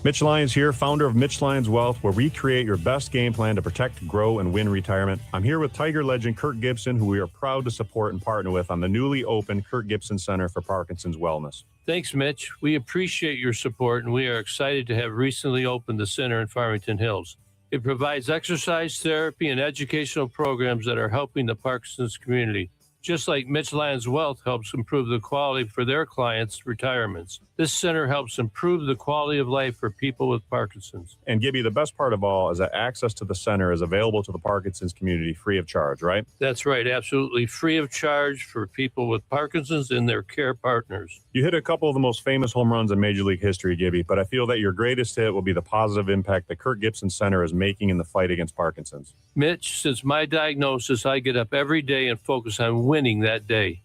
Mitch Lyons here, founder of Mitch Lyons Wealth, where we create your best game plan to protect, grow, and win retirement. I'm here with Tiger legend Kirk Gibson, who we are proud to support and partner with on the newly opened Kirk Gibson Center for Parkinson's Wellness. Thanks, Mitch. We appreciate your support, and we are excited to have recently opened the center in Farmington Hills. It provides exercise therapy and educational programs that are helping the Parkinson's community, just like Mitch Lyons Wealth helps improve the quality for their clients' retirements. This center helps improve the quality of life for people with Parkinson's. And Gibby, the best part of all is that access to the center is available to the Parkinson's community free of charge, right? That's right, absolutely free of charge for people with Parkinson's and their care partners. You hit a couple of the most famous home runs in Major League history, Gibby, but I feel that your greatest hit will be the positive impact the Kirk Gibson Center is making in the fight against Parkinson's. Mitch, since my diagnosis, I get up every day and focus on winning that day.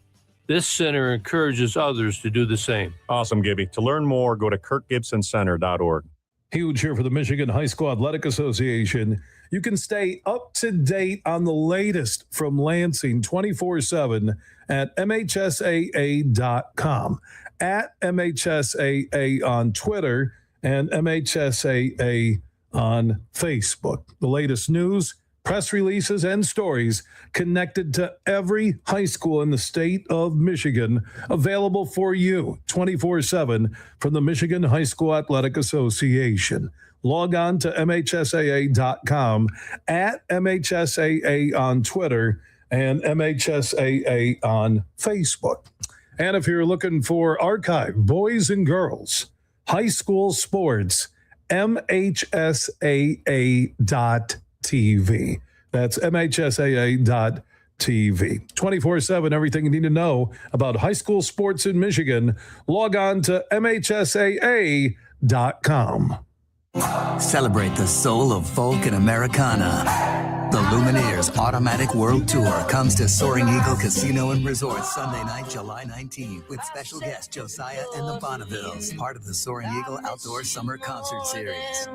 This center encourages others to do the same. Awesome, Gibby. To learn more, go to kirkgibsoncenter.org. Huge here for the Michigan High School Athletic Association. You can stay up to date on the latest from Lansing 24/7 at MHSAA.com. at MHSAA on Twitter and MHSAA on Facebook. The latest news, press releases, and stories connected to every high school in the state of Michigan, available for you 24/7 from the Michigan High School Athletic Association. Log on to MHSAA.com, at MHSAA on Twitter, and MHSAA on Facebook. And if you're looking for archive, boys and girls, high school sports, MHSAA.TV. That's MHSAA.TV. 24/7, everything you need to know about high school sports in Michigan. Log on to MHSAA.com. Celebrate the soul of folk and Americana. The Lumineers Automatic World Tour comes to Soaring Eagle Casino and Resort Sunday night, July 19th, with special guest Josiah and the Bonnevilles, part of the Soaring Eagle Outdoor Summer Concert Series.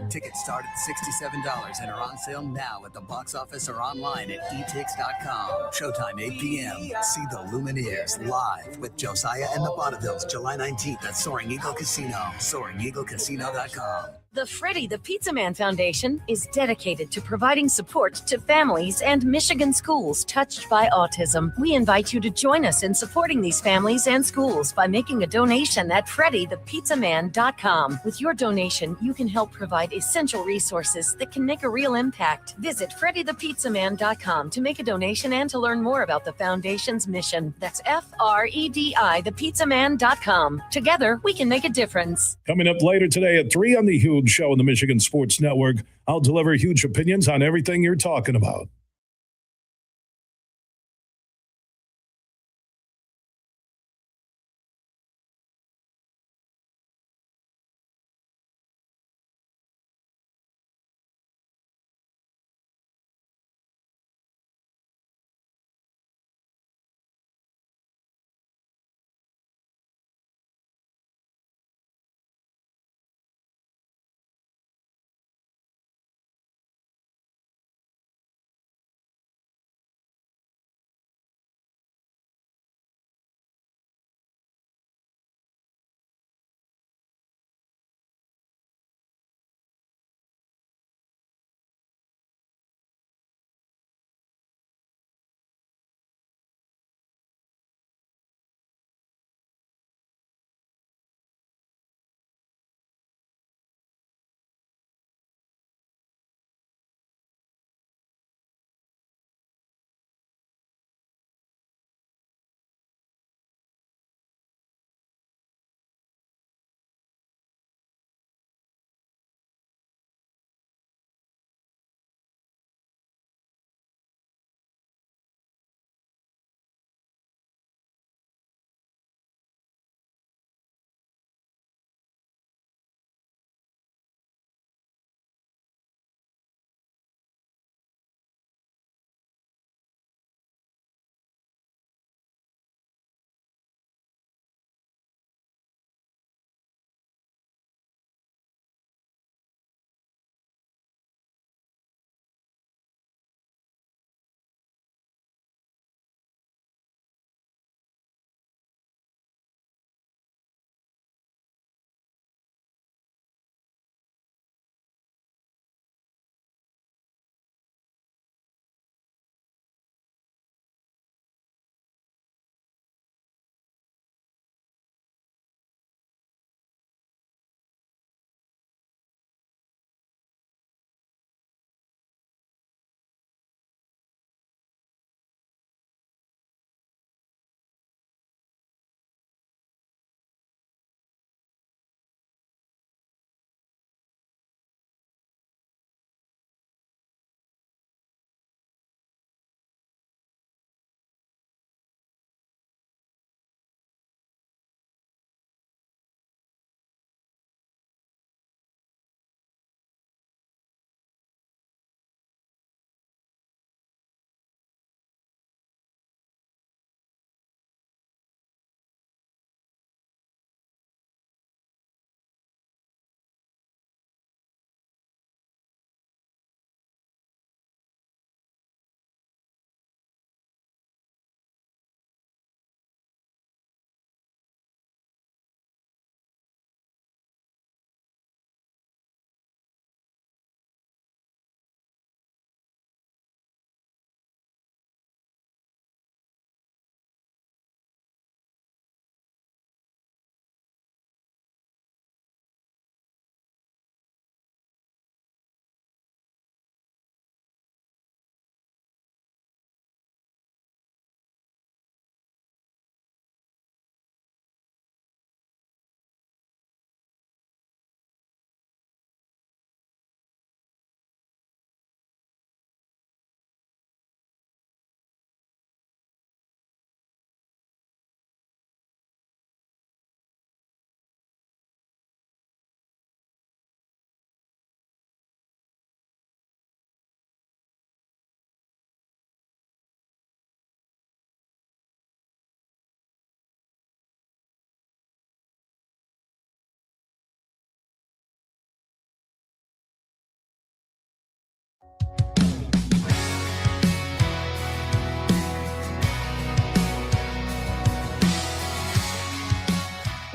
Tickets start at $67 and are on sale now at the box office or online at etix.com. Showtime 8 p.m. See the Lumineers live with Josiah and the Bonnevilles, July 19th at Soaring Eagle Casino, SoaringEagleCasino.com. The Freddie the Pizza Man Foundation is dedicated to providing support to families and Michigan schools touched by autism. We invite you to join us in supporting these families and schools by making a donation at FreddieThePizzaMan.com. With your donation, you can help provide essential resources that can make a real impact. Visit FreddieThePizzaMan.com to make a donation and to learn more about the foundation's mission. That's FREDI, thepizzaman.com. Together, we can make a difference. Coming up later today at 3 on the Huge Show on the Michigan Sports Network, I'll deliver huge opinions on everything you're talking about.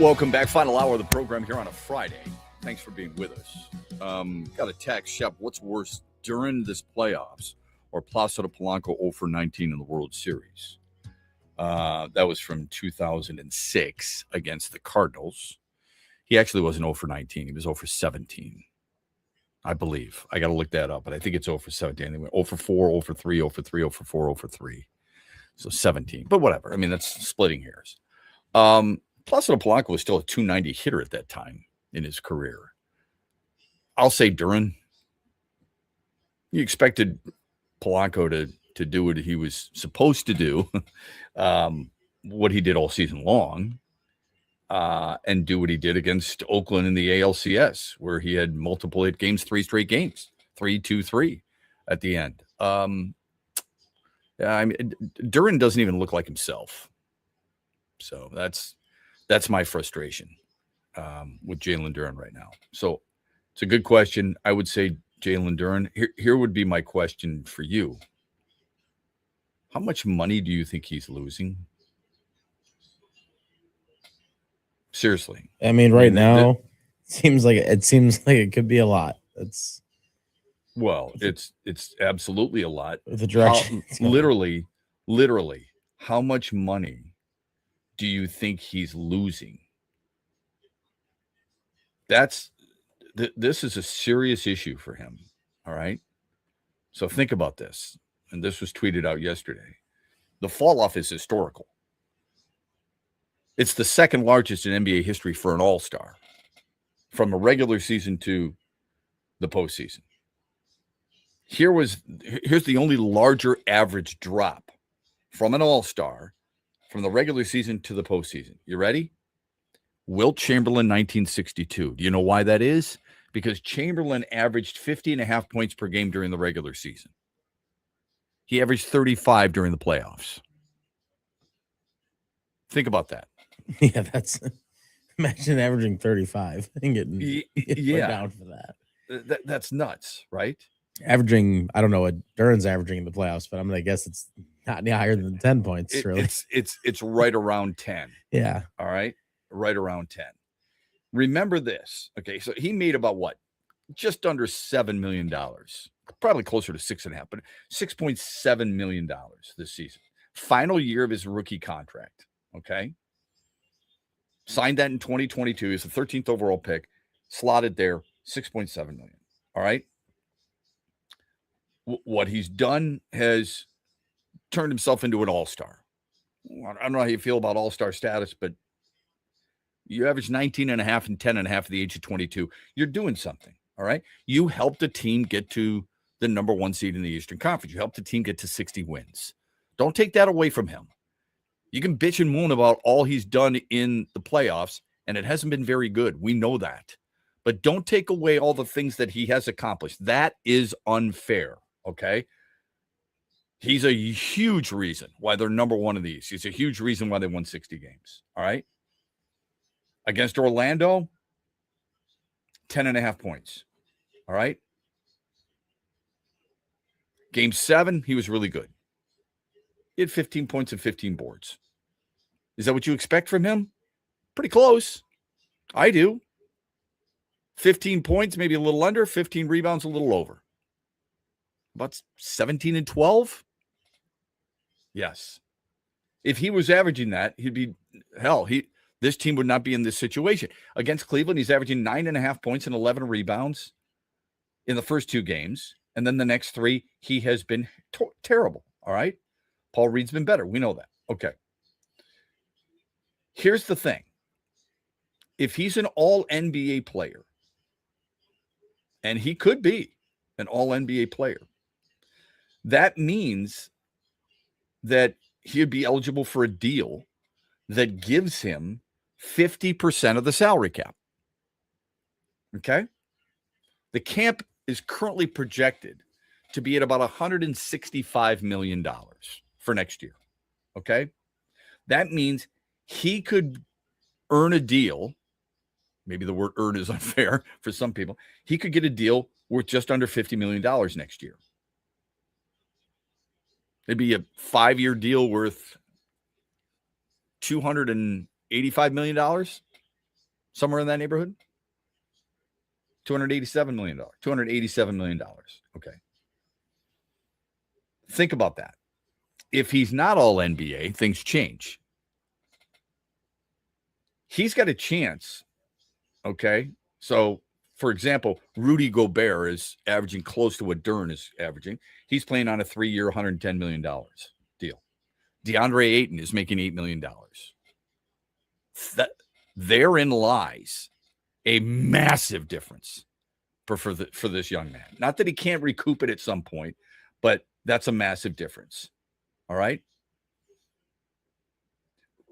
Welcome back. Final hour of the program here on a Friday. Thanks for being with us. Got a text, Shep, what's worse during this playoffs or Placido Polanco 0 for 19 in the World Series? That was from 2006 against the Cardinals. He actually wasn't 0 for 19. He was 0 for 17, I believe. I got to look that up, but I think it's 0 for 17. Anyway, 0 for 4, 0 for 3, 0 for 3, 0 for 4, 0 for 3. So 17. But whatever. I mean, that's splitting hairs. Placido Polanco was still a 290 hitter at that time in his career. I'll say Duran. You expected Polanco to do what he was supposed to do, what he did all season long, and do what he did against Oakland in the ALCS, where he had multiple hit games, 3 straight games, 3-2-3 at the end. I mean, Duran doesn't even look like himself. So that's my frustration with Jalen Duran right now. So it's a good question. I would say Jalen Duran. Here would be my question for you. How much money do you think he's losing? Seriously. I mean, right now, it seems like it could be a lot. It's absolutely a lot. The direction. Literally, how much money do you think he's losing? This is a serious issue for him. All right. So think about this. And this was tweeted out yesterday. The fall off is historical. It's the second largest in NBA history for an all-star from a regular season to the postseason. Here's the only larger average drop from an all-star from the regular season to the postseason. You ready? Wilt Chamberlain, 1962. Do you know why that is? Because Chamberlain averaged 50.5 points per game during the regular season. He averaged 35 during the playoffs. Think about that. Yeah, imagine averaging 35 and getting down for that. That's nuts, right? Averaging, I don't know what Duran's averaging in the playoffs, but I'm gonna guess it's not any higher than 10 points. Really, it's right around 10. Yeah. All right, right around 10. Remember this. Okay, so he made about what? Just under $7 million. Probably closer to 6.5, but $6.7 million this season. Final year of his rookie contract. Okay. Signed that in 2022. He's the 13th overall pick. Slotted there, $6.7 million. All right. What he's done has turned himself into an all-star. I don't know how you feel about all-star status, but you average 19.5 and 10.5 at the age of 22. You're doing something. All right. You helped a team get to the number 1 seed in the Eastern Conference. You helped the team get to 60 wins. Don't take that away from him. You can bitch and moan about all he's done in the playoffs, and it hasn't been very good. We know that. But don't take away all the things that he has accomplished. That is unfair, okay? He's a huge reason why they're number 1 in the East. He's a huge reason why they won 60 games, all right? Against Orlando, 10.5 points, all right? Game 7, he was really good. He had 15 points and 15 boards. Is that what you expect from him? Pretty close. I do. 15 points, maybe a little under. 15 rebounds, a little over. About 17 and 12? Yes. If he was averaging that, he'd be, this team would not be in this situation. Against Cleveland, he's averaging 9.5 points and 11 rebounds in the first 2 games. And then the next 3, he has been terrible. All right. Paul Reed's been better. We know that. Okay. Here's the thing. If he's an all-NBA player, and he could be an all-NBA player, that means that he'd be eligible for a deal that gives him 50% of the salary cap. Okay? The cap is currently projected to be at about $165 million for next year. Okay? That means he could earn a deal. Maybe the word earn is unfair for some people. He could get a deal worth just under $50 million next year. It'd be a 5-year deal worth $285 million. Somewhere in that neighborhood? $287 million. $287 million. Okay. Think about that. If he's not all NBA, things change. He's got a chance. Okay. So, for example, Rudy Gobert is averaging close to what Dern is averaging. He's playing on a 3-year, $110 million deal. DeAndre Ayton is making $8 million. Therein lies a massive difference for this young man. Not that he can't recoup it at some point, but that's a massive difference. All right.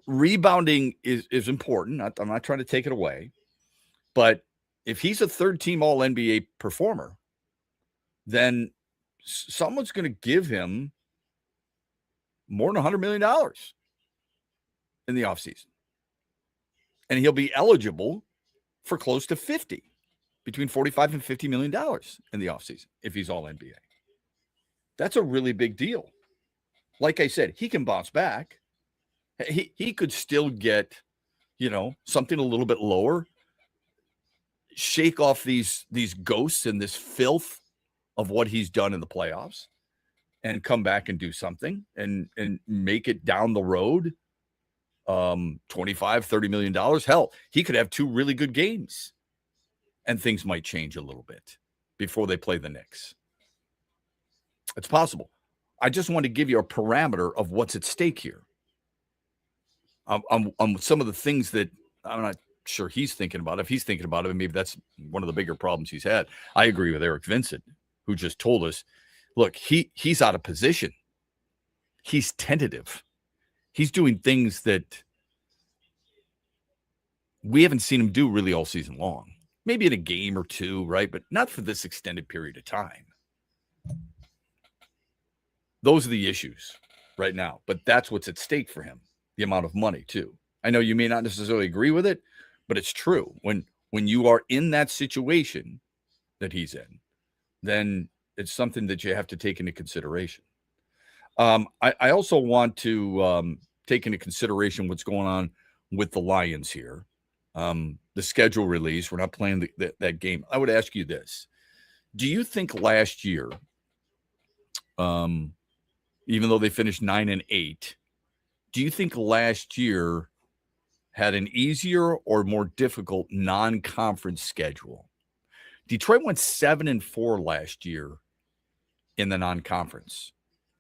Rebounding is important. I'm not trying to take it away, but if he's a third-team All-NBA performer, then someone's going to give him more than $100 million in the offseason. And he'll be eligible for close to 50, between $45 and $50 million in the offseason if he's All-NBA. That's a really big deal. Like I said, he can bounce back. He could still get, something a little bit lower, shake off these ghosts and this filth of what he's done in the playoffs and come back and do something and make it down the road. $25-30 million. Hell, he could have 2 really good games and things might change a little bit before they play the Knicks. It's possible. I just want to give you a parameter of what's at stake here. On some of the things that I'm not sure he's thinking about. If he's thinking about it, maybe that's one of the bigger problems he's had. I agree with Eric Vincent, who just told us, look, he's out of position. He's tentative. He's doing things that we haven't seen him do really all season long. Maybe in a game or two, right? But not for this extended period of time. Those are the issues right now. But that's what's at stake for him. The amount of money, too. I know you may not necessarily agree with it, but it's true. When you are in that situation that he's in, then it's something that you have to take into consideration. I also want to take into consideration what's going on with the Lions here. The schedule release, we're not playing that game. I would ask you this. Do you think last year, even though they finished 9-8, do you think last year had an easier or more difficult non-conference schedule? Detroit went 7-4 last year in the non-conference,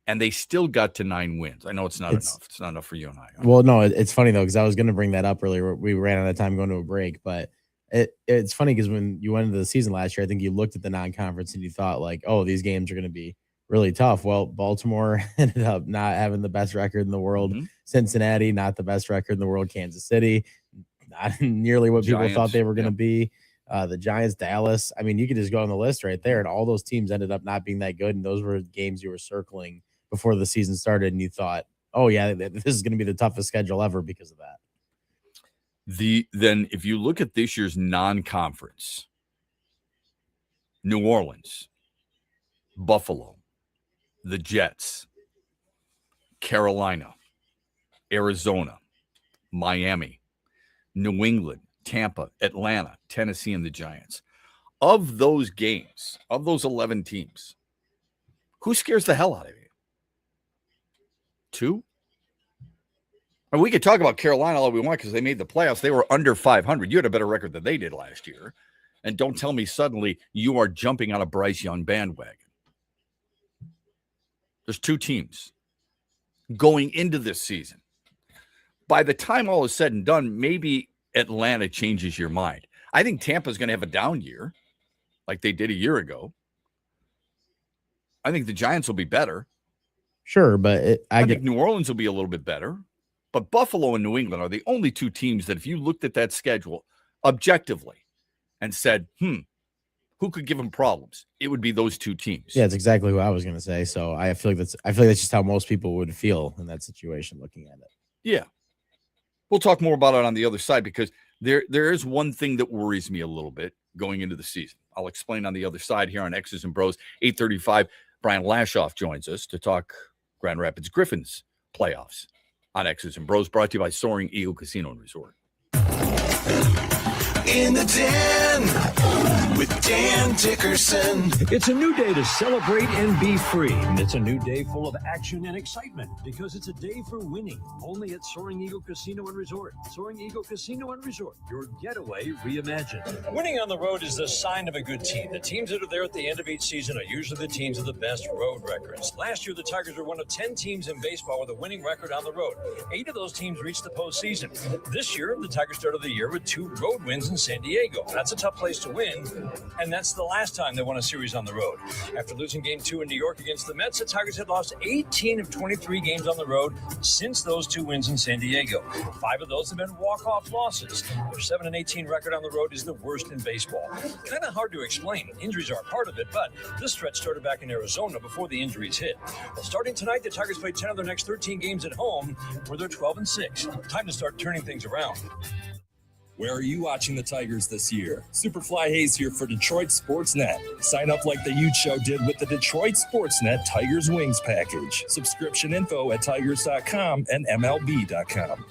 and they still got to 9 wins. I know it's not enough. It's not enough for you and I. Well, no, it's funny, though, because I was going to bring that up earlier. We ran out of time going to a break, but it's funny because when you went into the season last year, I think you looked at the non-conference and you thought, like, oh, these games are going to be really tough. Well, Baltimore ended up not having the best record in the world. Mm-hmm. Cincinnati, not the best record in the world. Kansas City, not nearly what people thought they were going to be. The Giants, Dallas. I mean, you could just go on the list right there, and all those teams ended up not being that good. And those were games you were circling before the season started, and you thought, oh, yeah, this is going to be the toughest schedule ever because of that. Then if you look at this year's non-conference, New Orleans, Buffalo, the Jets, Carolina, Arizona, Miami, New England, Tampa, Atlanta, Tennessee, and the Giants. Of those games, of those 11 teams, who scares the hell out of you? 2? And we could talk about Carolina all we want because they made the playoffs. They were under 500. You had a better record than they did last year. And don't tell me suddenly you are jumping on a Bryce Young bandwagon. There's 2 teams going into this season. By the time all is said and done, maybe Atlanta changes your mind. I think Tampa's going to have a down year like they did a year ago. I think the Giants will be better. Sure, but I think New Orleans will be a little bit better. But Buffalo and New England are the only 2 teams that if you looked at that schedule objectively and said, who could give them problems? It would be those 2 teams. Yeah, it's exactly what I was going to say. So I feel like that's just how most people would feel in that situation looking at it. Yeah. We'll talk more about it on the other side because there is one thing that worries me a little bit going into the season. I'll explain on the other side here on X's and Bros. 8:35, Brian Lashoff joins us to talk Grand Rapids Griffins playoffs on X's and Bros, brought to you by Soaring Eagle Casino and Resort. In the Den with Dan Dickerson. It's a new day to celebrate and be free. It's a new day full of action and excitement because it's a day for winning. Only at Soaring Eagle Casino and Resort. Soaring Eagle Casino and Resort, your getaway reimagined. Winning on the road is the sign of a good team. The teams that are there at the end of each season are usually the teams with the best road records. Last year, the Tigers were one of 10 teams in baseball with a winning record on the road. 8 of those teams reached the postseason. This year, the Tigers started the year with 2 road wins in San Diego. That's a tough place to win, and that's the last time they won a series on the road. After losing Game 2 in New York against the Mets, the Tigers had lost 18 of 23 games on the road since those 2 wins in San Diego. 5 of those have been walk-off losses. Their 7-18 record on the road is the worst in baseball. Kind of hard to explain. Injuries are a part of it, but this stretch started back in Arizona before the injuries hit. Well, starting tonight, the Tigers play 10 of their next 13 games at home, where they're 12-6. Time to start turning things around. Where are you watching the Tigers this year? Superfly Hayes here for Detroit Sportsnet. Sign up like the Ute Show did with the Detroit Sportsnet Tigers Wings package. Subscription info at tigers.com and MLB.com.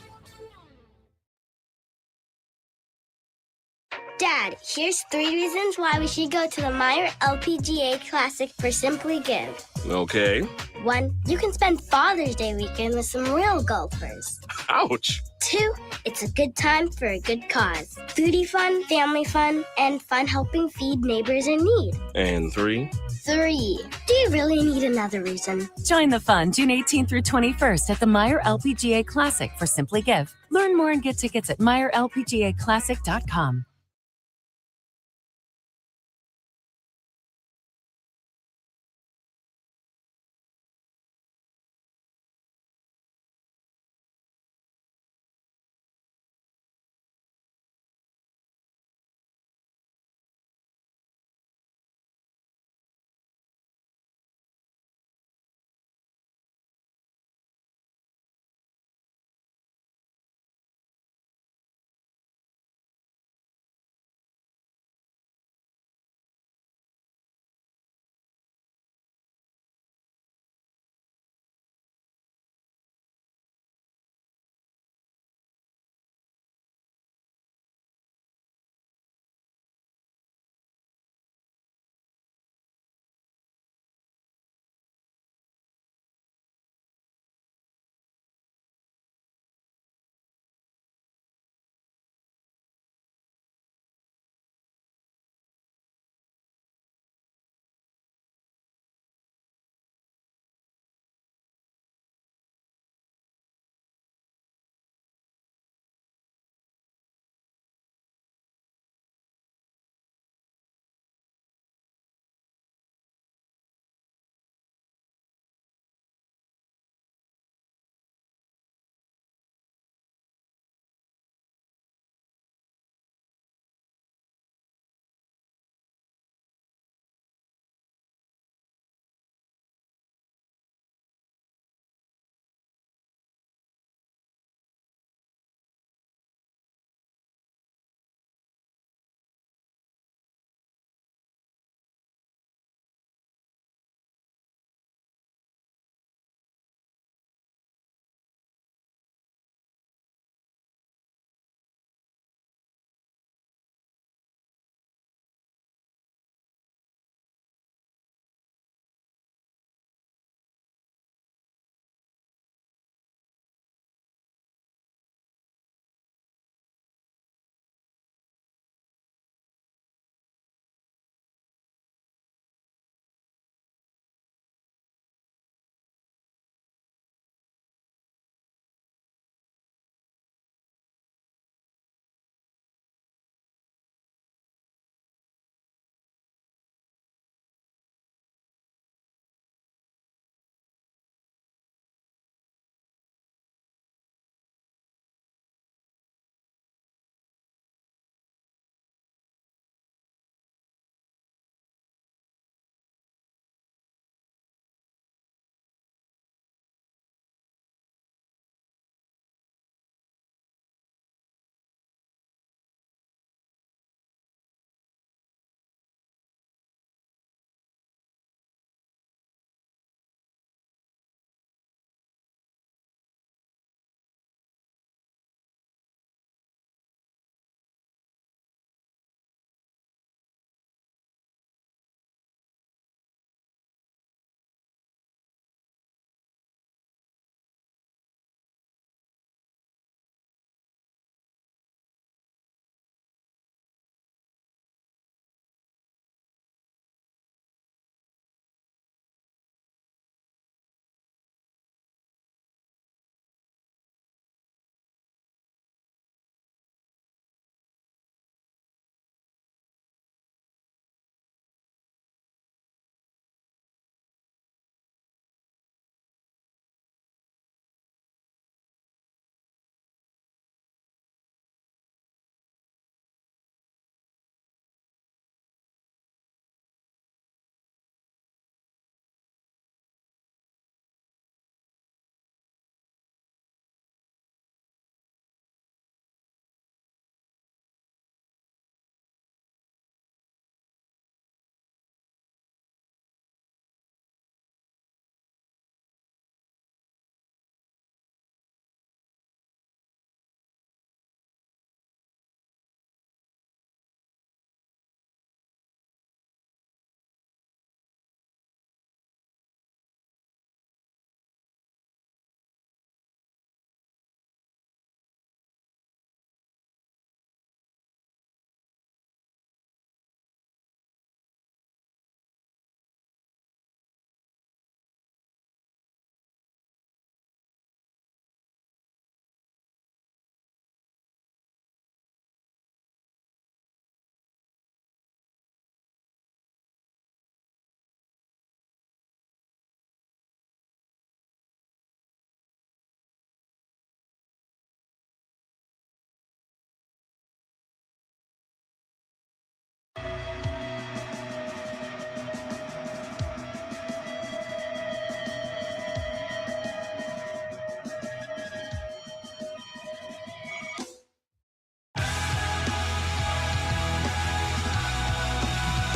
Dad, here's 3 reasons why we should go to the Meyer LPGA Classic for Simply Give. Okay. 1, you can spend Father's Day weekend with some real golfers. Ouch. 2, it's a good time for a good cause. Foodie fun, family fun, and fun helping feed neighbors in need. And 3. 3, do you really need another reason? Join the fun June 18th through 21st at the Meyer LPGA Classic for Simply Give. Learn more and get tickets at MeyerLPGAClassic.com.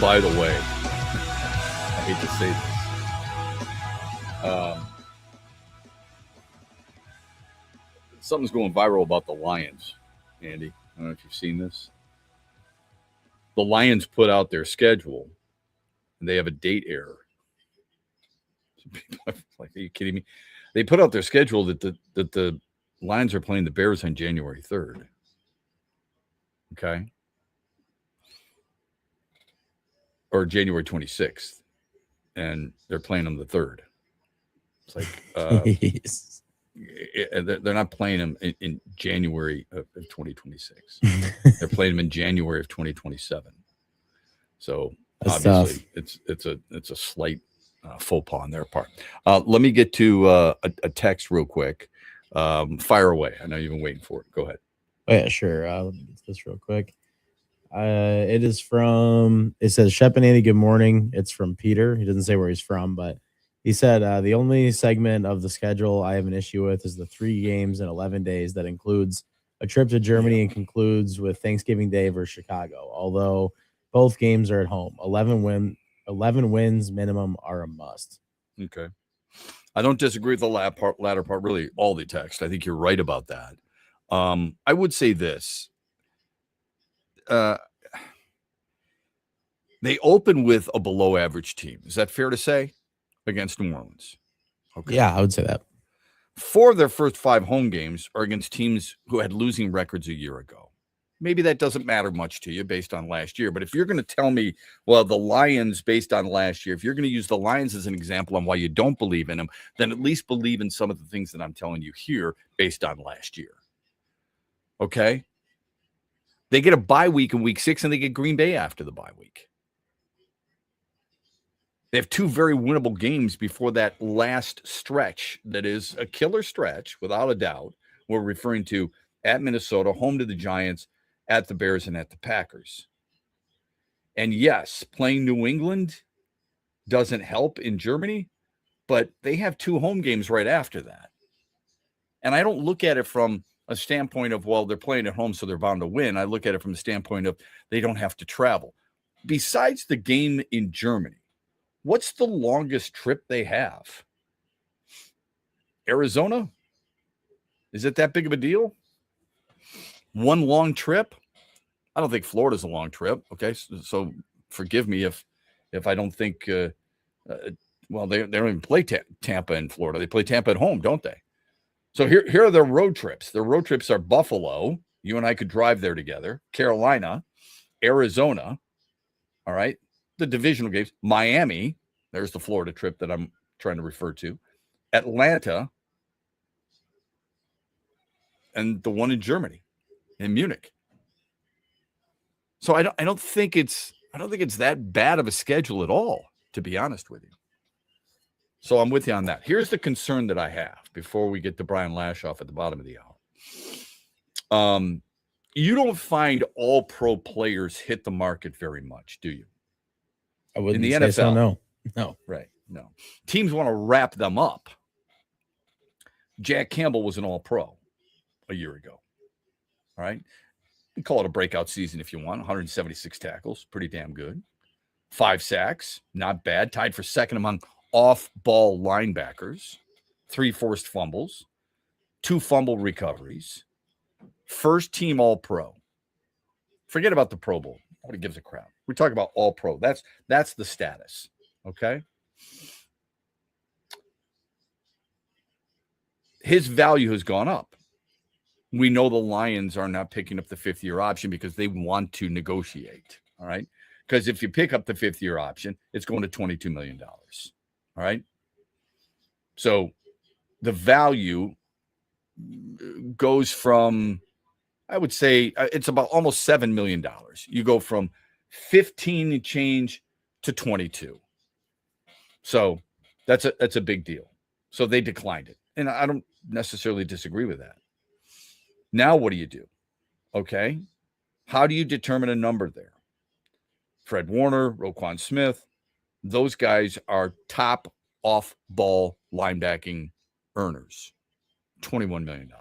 By the way, I hate to say this. Something's going viral about the Lions, Andy. I don't know if you've seen this. The Lions put out their schedule, and they have a date error. Like, are you kidding me? They put out their schedule that the Lions are playing the Bears on January 3rd. Okay. Or January 26th. And they're playing them the 3rd. It's like they're not playing them in January of 2026. They're playing them in January of 2027. So That's obviously it's a slight faux pas on their part. Let me get to a text real quick. Fire away. I know you've been waiting for it. Go ahead. Oh, yeah, sure. Let me get this real quick. It is from, it says, Shep and Andy, good morning. It's from Peter. He doesn't say where he's from, but he said, the only segment of the schedule I have an issue with is the 3 games in 11 days that includes a trip to Germany and concludes with Thanksgiving Day versus Chicago. Although both games are at home, 11 wins minimum are a must. Okay. I don't disagree with the latter part, really, all the text. I think you're right about that. I would say this. They open with a below average team. Is that fair to say? Against New Orleans. Okay. Yeah, I would say that. 4 of their first 5 home games are against teams who had losing records a year ago. Maybe that doesn't matter much to you based on last year. But if you're going to tell me, well, the Lions based on last year, if you're going to use the Lions as an example on why you don't believe in them, then at least believe in some of the things that I'm telling you here based on last year. Okay? They get a bye week in week 6, and they get Green Bay after the bye week. They have 2 very winnable games before that last stretch that is a killer stretch, without a doubt. We're referring to at Minnesota, home to the Giants, at the Bears, and at the Packers. And yes, playing New England doesn't help in Germany, but they have 2 home games right after that. And I don't look at it from a standpoint of, well, they're playing at home, so they're bound to win. I look at it from the standpoint of they don't have to travel. Besides the game in Germany, what's the longest trip they have? Arizona? Is it that big of a deal? 1 long trip? I don't think Florida's a long trip. Okay, so forgive me if I don't think. Well, they don't even play Tampa in Florida. They play Tampa at home, don't they? So here are their road trips. Their road trips are Buffalo. You and I could drive there together. Carolina, Arizona. All right, the divisional games. Miami. There's the Florida trip that I'm trying to refer to. Atlanta, and the one in Germany, in Munich. So I don't think it's that bad of a schedule at all, to be honest with you. So I'm with you on that. Here's the concern that I have before we get to Brian Lashoff at the bottom of the hour. You don't find all pro players hit the market very much, do you? I wouldn't in the say NFL. so, no. Right. No. Teams want to wrap them up. Jack Campbell was an all-pro a year ago. All right. You call it a breakout season if you want. 176 tackles, pretty damn good. 5 sacks, not bad. Tied for second among off-ball linebackers. 3 forced fumbles. 2 fumble recoveries. First team all-pro. Forget about the Pro Bowl. Nobody gives a crap. We talk about all-pro. That's the status. Okay? His value has gone up. We know the Lions are not picking up the 5th-year option because they want to negotiate. All right? Because if you pick up the 5th-year option, it's going to $22 million. All right? So the value goes from, I would say, it's about almost $7 million. You go from 15 and change to 22. So that's a big deal. So they declined it. And I don't necessarily disagree with that. Now what do you do? Okay. How do you determine a number there? Fred Warner, Roquan Smith, those guys are top off-ball linebacking earners. $21 million.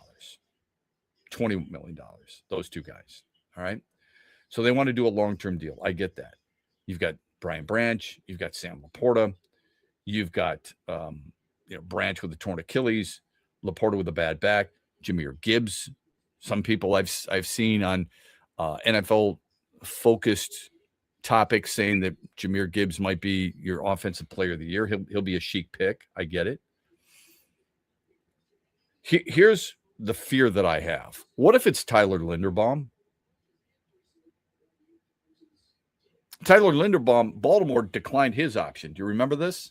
$20 million. Those 2 guys. All right. So they want to do a long-term deal. I get that. You've got Brian Branch. You've got Sam Laporta. You've got Branch with a torn Achilles, Laporta with a bad back, Jahmyr Gibbs. Some people I've seen on NFL focused topics saying that Jahmyr Gibbs might be your offensive player of the year. He'll be a chic pick. I get it. Here's the fear that I have. What if it's Tyler Linderbaum? Tyler Linderbaum, Baltimore declined his option. Do you remember this?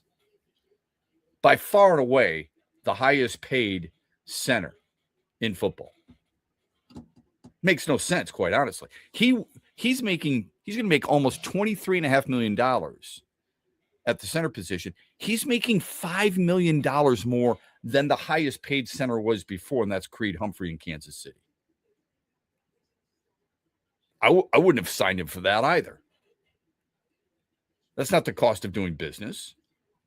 By far and away, the highest paid center in football. Makes no sense, quite honestly. He's going to make almost $23.5 million at the center position. He's making $5 million more than the highest paid center was before, and that's Creed Humphrey in Kansas City. I wouldn't have signed him for that either. That's not the cost of doing business.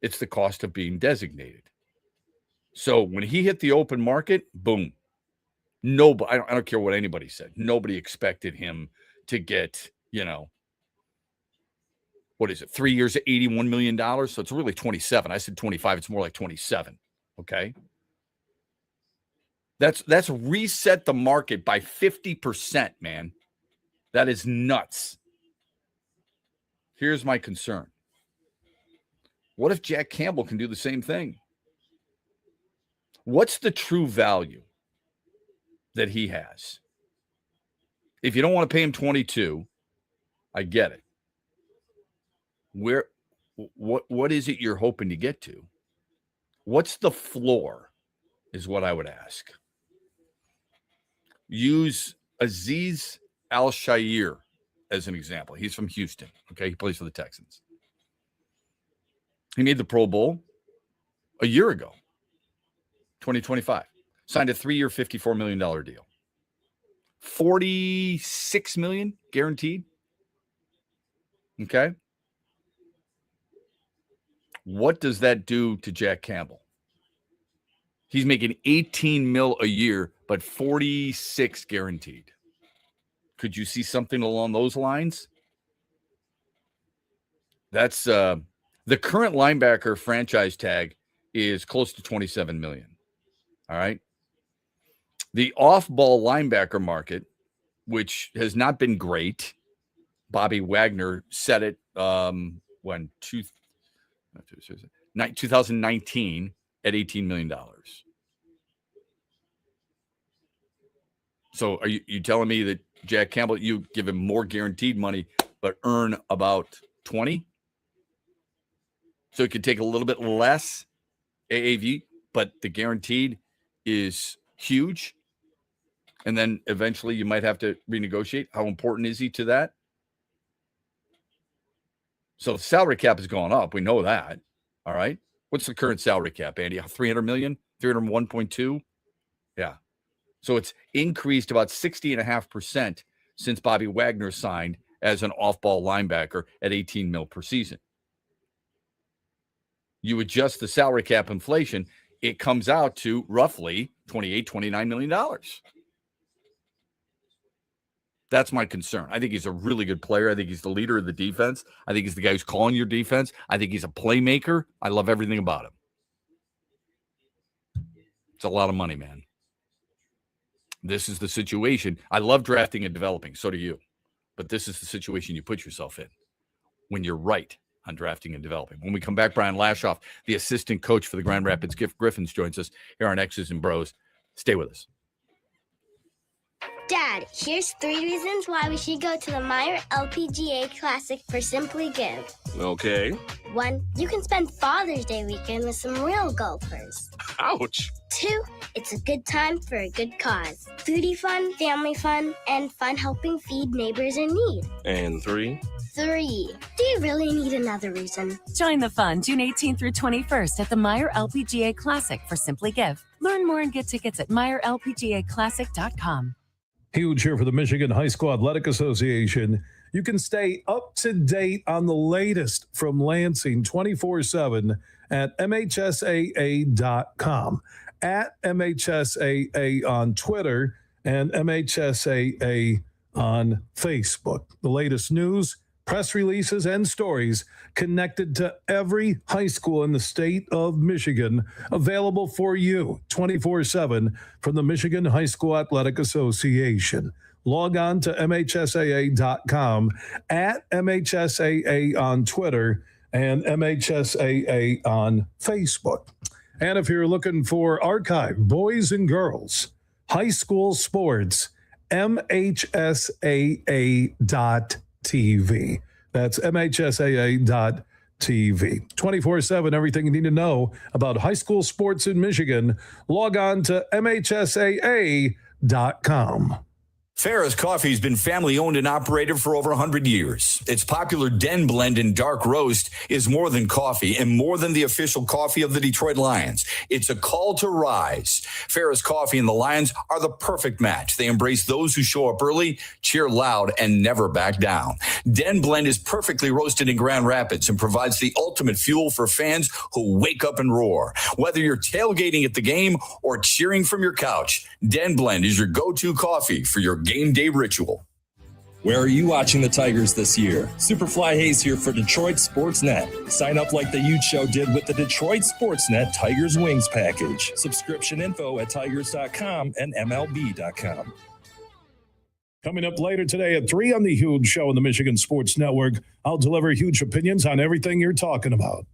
It's the cost of being designated. So when he hit the open market, boom. Nobody, I don't care what anybody said. Nobody expected him to get, 3 years at $81 million? So it's really 27. I said 25. It's more like 27. Okay. That's reset the market by 50%, man. That is nuts. Here's my concern. What if Jack Campbell can do the same thing? What's the true value that he has? If you don't want to pay him 22, I get it. What is it you're hoping to get to? What's the floor is what I would ask. Use Azeez Al-Shaair as an example. He's from Houston. Okay. He plays for the Texans. He made the Pro Bowl a year ago, 2025. Signed a 3-year, $54 million deal. $46 million guaranteed. Okay. What does that do to Jack Campbell? He's making 18 mil a year, but 46 guaranteed. Could you see something along those lines? That's the current linebacker franchise tag is close to 27 million. All right. The off-ball linebacker market, which has not been great, Bobby Wagner said it 2019 at $18 million. So are you telling me that Jack Campbell, you give him more guaranteed money, but earn about 20? So it could take a little bit less AAV, but the guaranteed is huge. And then eventually you might have to renegotiate. How important is he to that? So the salary cap has gone up. We know that. All right. What's the current salary cap, Andy? 300 million? 301.2? Yeah. So it's increased about 60.5% since Bobby Wagner signed as an off-ball linebacker at 18 mil per season. You adjust the salary cap inflation, it comes out to roughly $29 million. That's my concern. I think he's a really good player. I think he's the leader of the defense. I think he's the guy who's calling your defense. I think he's a playmaker. I love everything about him. It's a lot of money, man. This is the situation. I love drafting and developing. So do you. But this is the situation you put yourself in when you're right on drafting and developing. When we come back, Brian Lashoff, the assistant coach for the Grand Rapids Griffins, joins us here on X's and Bros. Stay with us. Dad, here's 3 reasons why we should go to the Meyer LPGA Classic for Simply Give. Okay. 1, you can spend Father's Day weekend with some real golfers. Ouch. 2, it's a good time for a good cause. Foodie fun, family fun, and fun helping feed neighbors in need. And 3. 3, do you really need another reason? Join the fun June 18th through 21st at the Meyer LPGA Classic for Simply Give. Learn more and get tickets at MeyerLPGAClassic.com. Huge here for the Michigan High School Athletic Association. You can stay up to date on the latest from Lansing 24/7 at MHSAA.com, at MHSAA on Twitter, and MHSAA on Facebook. The latest news, press releases, and stories connected to every high school in the state of Michigan, available for you 24/7 from the Michigan High School Athletic Association. Log on to MHSAA.com, at MHSAA on Twitter, and MHSAA on Facebook. And if you're looking for archive boys and girls high school sports, MHSAA.TV. That's MHSAA.TV. 24/7, everything you need to know about high school sports in Michigan. Log on to MHSAA.com. Farrah's Coffee has been family owned and operated for over 100 years. Its popular Den Blend and Dark Roast is more than coffee and more than the official coffee of the Detroit Lions. It's a call to rise. Farrah's Coffee and the Lions are the perfect match. They embrace those who show up early, cheer loud, and never back down. Den Blend is perfectly roasted in Grand Rapids and provides the ultimate fuel for fans who wake up and roar. Whether you're tailgating at the game or cheering from your couch, Den Blend is your go-to coffee for your game day ritual. Where are you watching the Tigers this year? Superfly Hayes here for Detroit Sportsnet. Sign up like the Huge Show did with the Detroit Sportsnet Tigers Wings package. Subscription info at tigers.com and MLB.com. Coming up later today at 3 on the Huge Show on the Michigan Sports Network, I'll deliver huge opinions on everything you're talking about.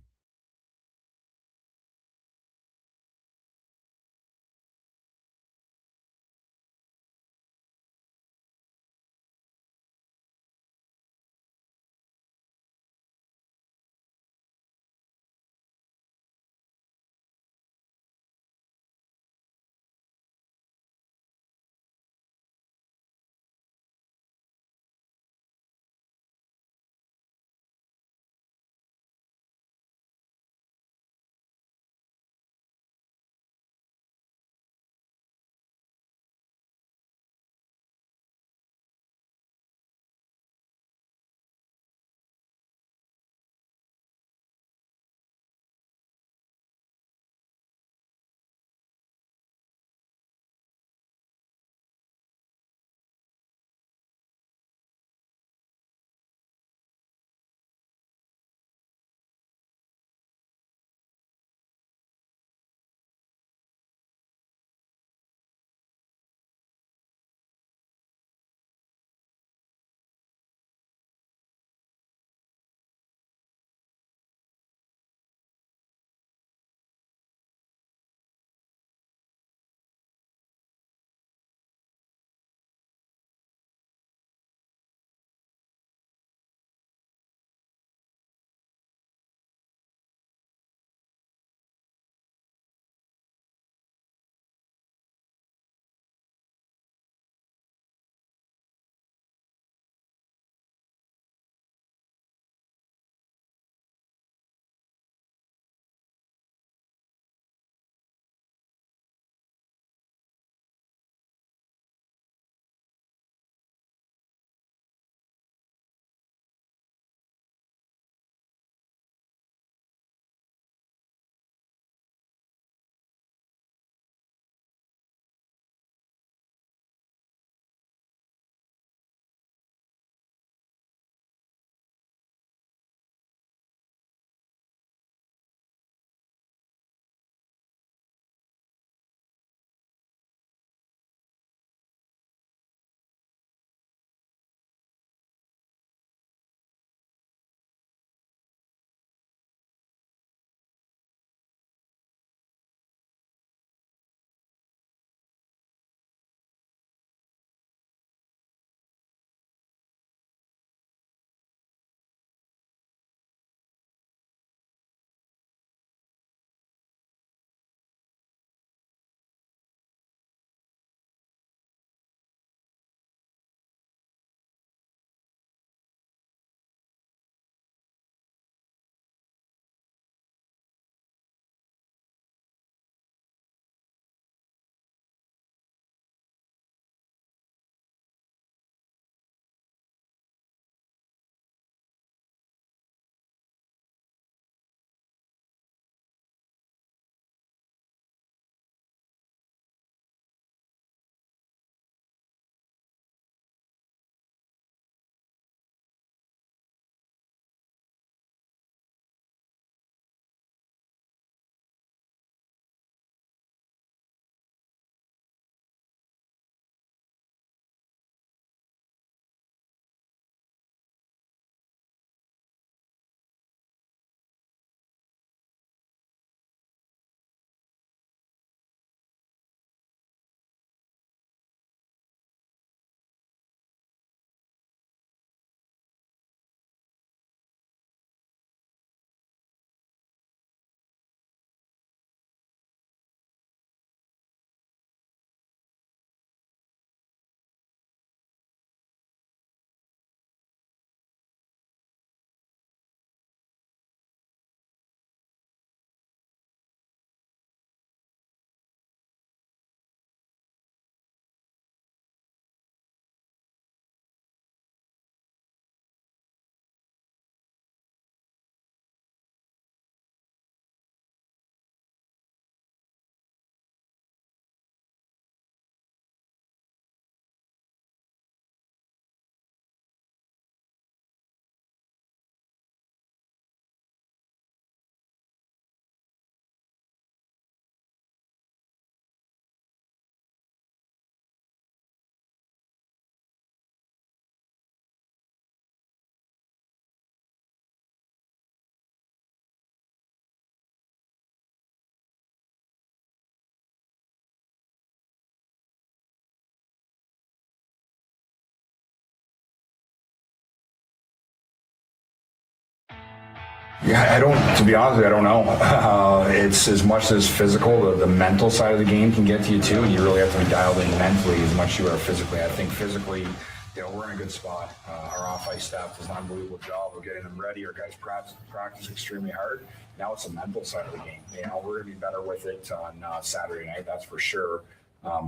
Yeah, to be honest with you, I don't know. It's as much as physical, the mental side of the game can get to you too, and you really have to be dialed in mentally as much as you are physically. I think physically, we're in a good spot. Our off-ice staff does an unbelievable job of getting them ready. Our guys practice extremely hard. Now it's the mental side of the game. We're going to be better with it on Saturday night, that's for sure.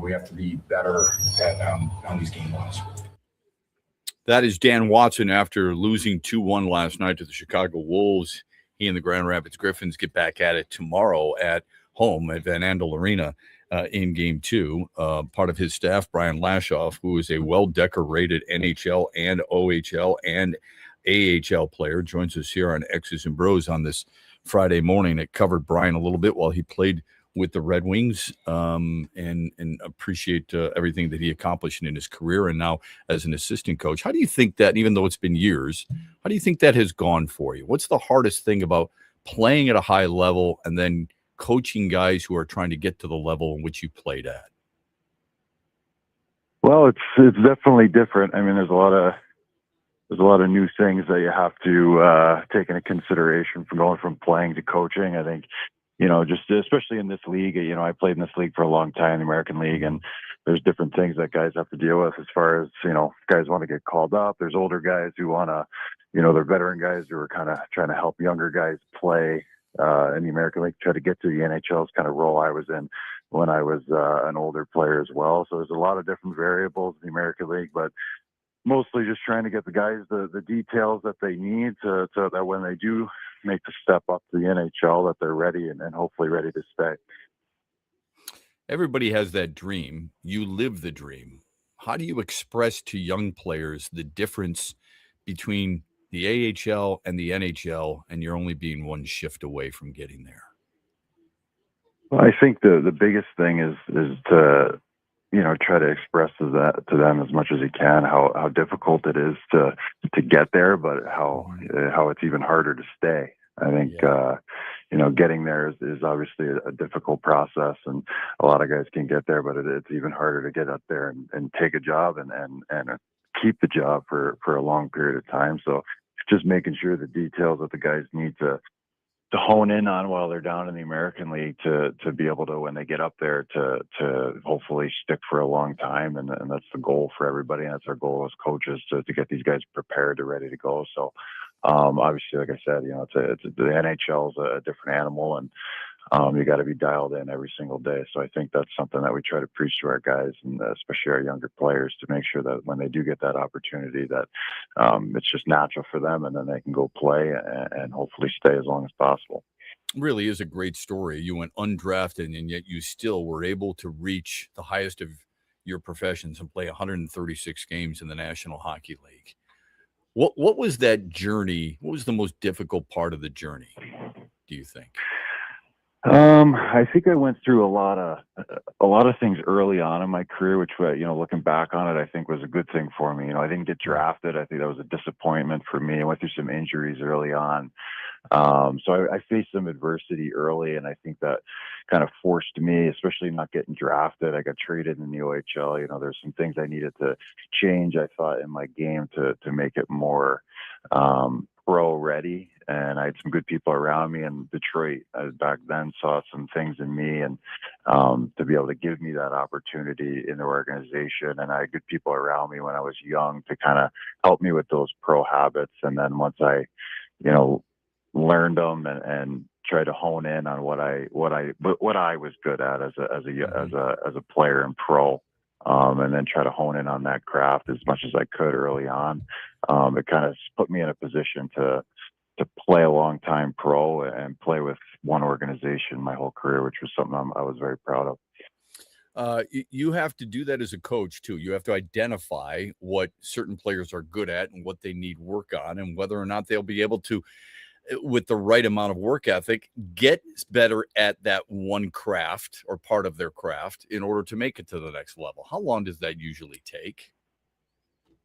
We have to be better on these game ones. That is Dan Watson after losing 2-1 last night to the Chicago Wolves. He and the Grand Rapids Griffins get back at it tomorrow at home at Van Andel Arena in Game 2. Part of his staff, Brian Lashoff, who is a well-decorated NHL and OHL and AHL player, joins us here on X's and Bros on this Friday morning. It covered Brian a little bit while he played with the Red Wings, and appreciate everything that he accomplished in his career and now as an assistant coach. How do you think that, even though it's been years, how do you think that has gone for you? What's the hardest thing about playing at a high level and then coaching guys who are trying to get to the level in which you played at? Well, it's definitely different. I mean, there's a lot of new things that you have to take into consideration from going from playing to coaching. I think, just especially in this league, I played in this league for a long time, the American League, and there's different things that guys have to deal with as far as, guys want to get called up. There's older guys who want to, they're veteran guys who are kind of trying to help younger guys play in the American League, try to get to the NHL's kind of role I was in when I was an older player as well. So there's a lot of different variables in the American League, but mostly just trying to get the guys the details that they need so that when they do make the step up to the NHL, that they're ready and hopefully ready to stay. Everybody has that dream. You live the dream. How do you express to young players the difference between the AHL and the NHL, and you're only being one shift away from getting there? Well, I think the biggest thing is to try to express to them as much as you can how difficult it is to get there, but how it's even harder to stay. I think getting there is obviously a difficult process, and a lot of guys can get there, but it's even harder to get up there and take a job and keep the job for a long period of time. So just making sure the details that the guys need to hone in on while they're down in the American League to be able to, when they get up there, to hopefully stick for a long time. And that's the goal for everybody. And that's our goal as coaches to get these guys prepared and ready to go. So obviously, like I said, the NHL is a different animal, and you got to be dialed in every single day. So I think that's something that we try to preach to our guys, and especially our younger players, to make sure that when they do get that opportunity, that it's just natural for them, and then they can go play and hopefully stay as long as possible. Really is a great story. You went undrafted, and yet you still were able to reach the highest of your professions and play 136 games in the National Hockey League. What was that journey? What was the most difficult part of the journey, do you think? I think I went through a lot of things early on in my career, which, looking back on it, I think was a good thing for me. I didn't get drafted. I think that was a disappointment for me. I went through some injuries early on. So I faced some adversity early, and I think that kind of forced me, especially not getting drafted. I got traded in the OHL. There's some things I needed to change, I thought, in my game to make it more pro ready. And I had some good people around me in Detroit. I back then saw some things in me, and to be able to give me that opportunity in the organization. And I had good people around me when I was young to kind of help me with those pro habits. And then once I, learned them and tried to hone in on what I was good at as a player and pro, and then try to hone in on that craft as much as I could early on. It kind of put me in a position to play a long time pro and play with one organization my whole career, which was something I was very proud of. You have to do that as a coach too. You have to identify what certain players are good at and what they need work on, and whether or not they'll be able to, with the right amount of work ethic, get better at that one craft or part of their craft in order to make it to the next level. How long does that usually take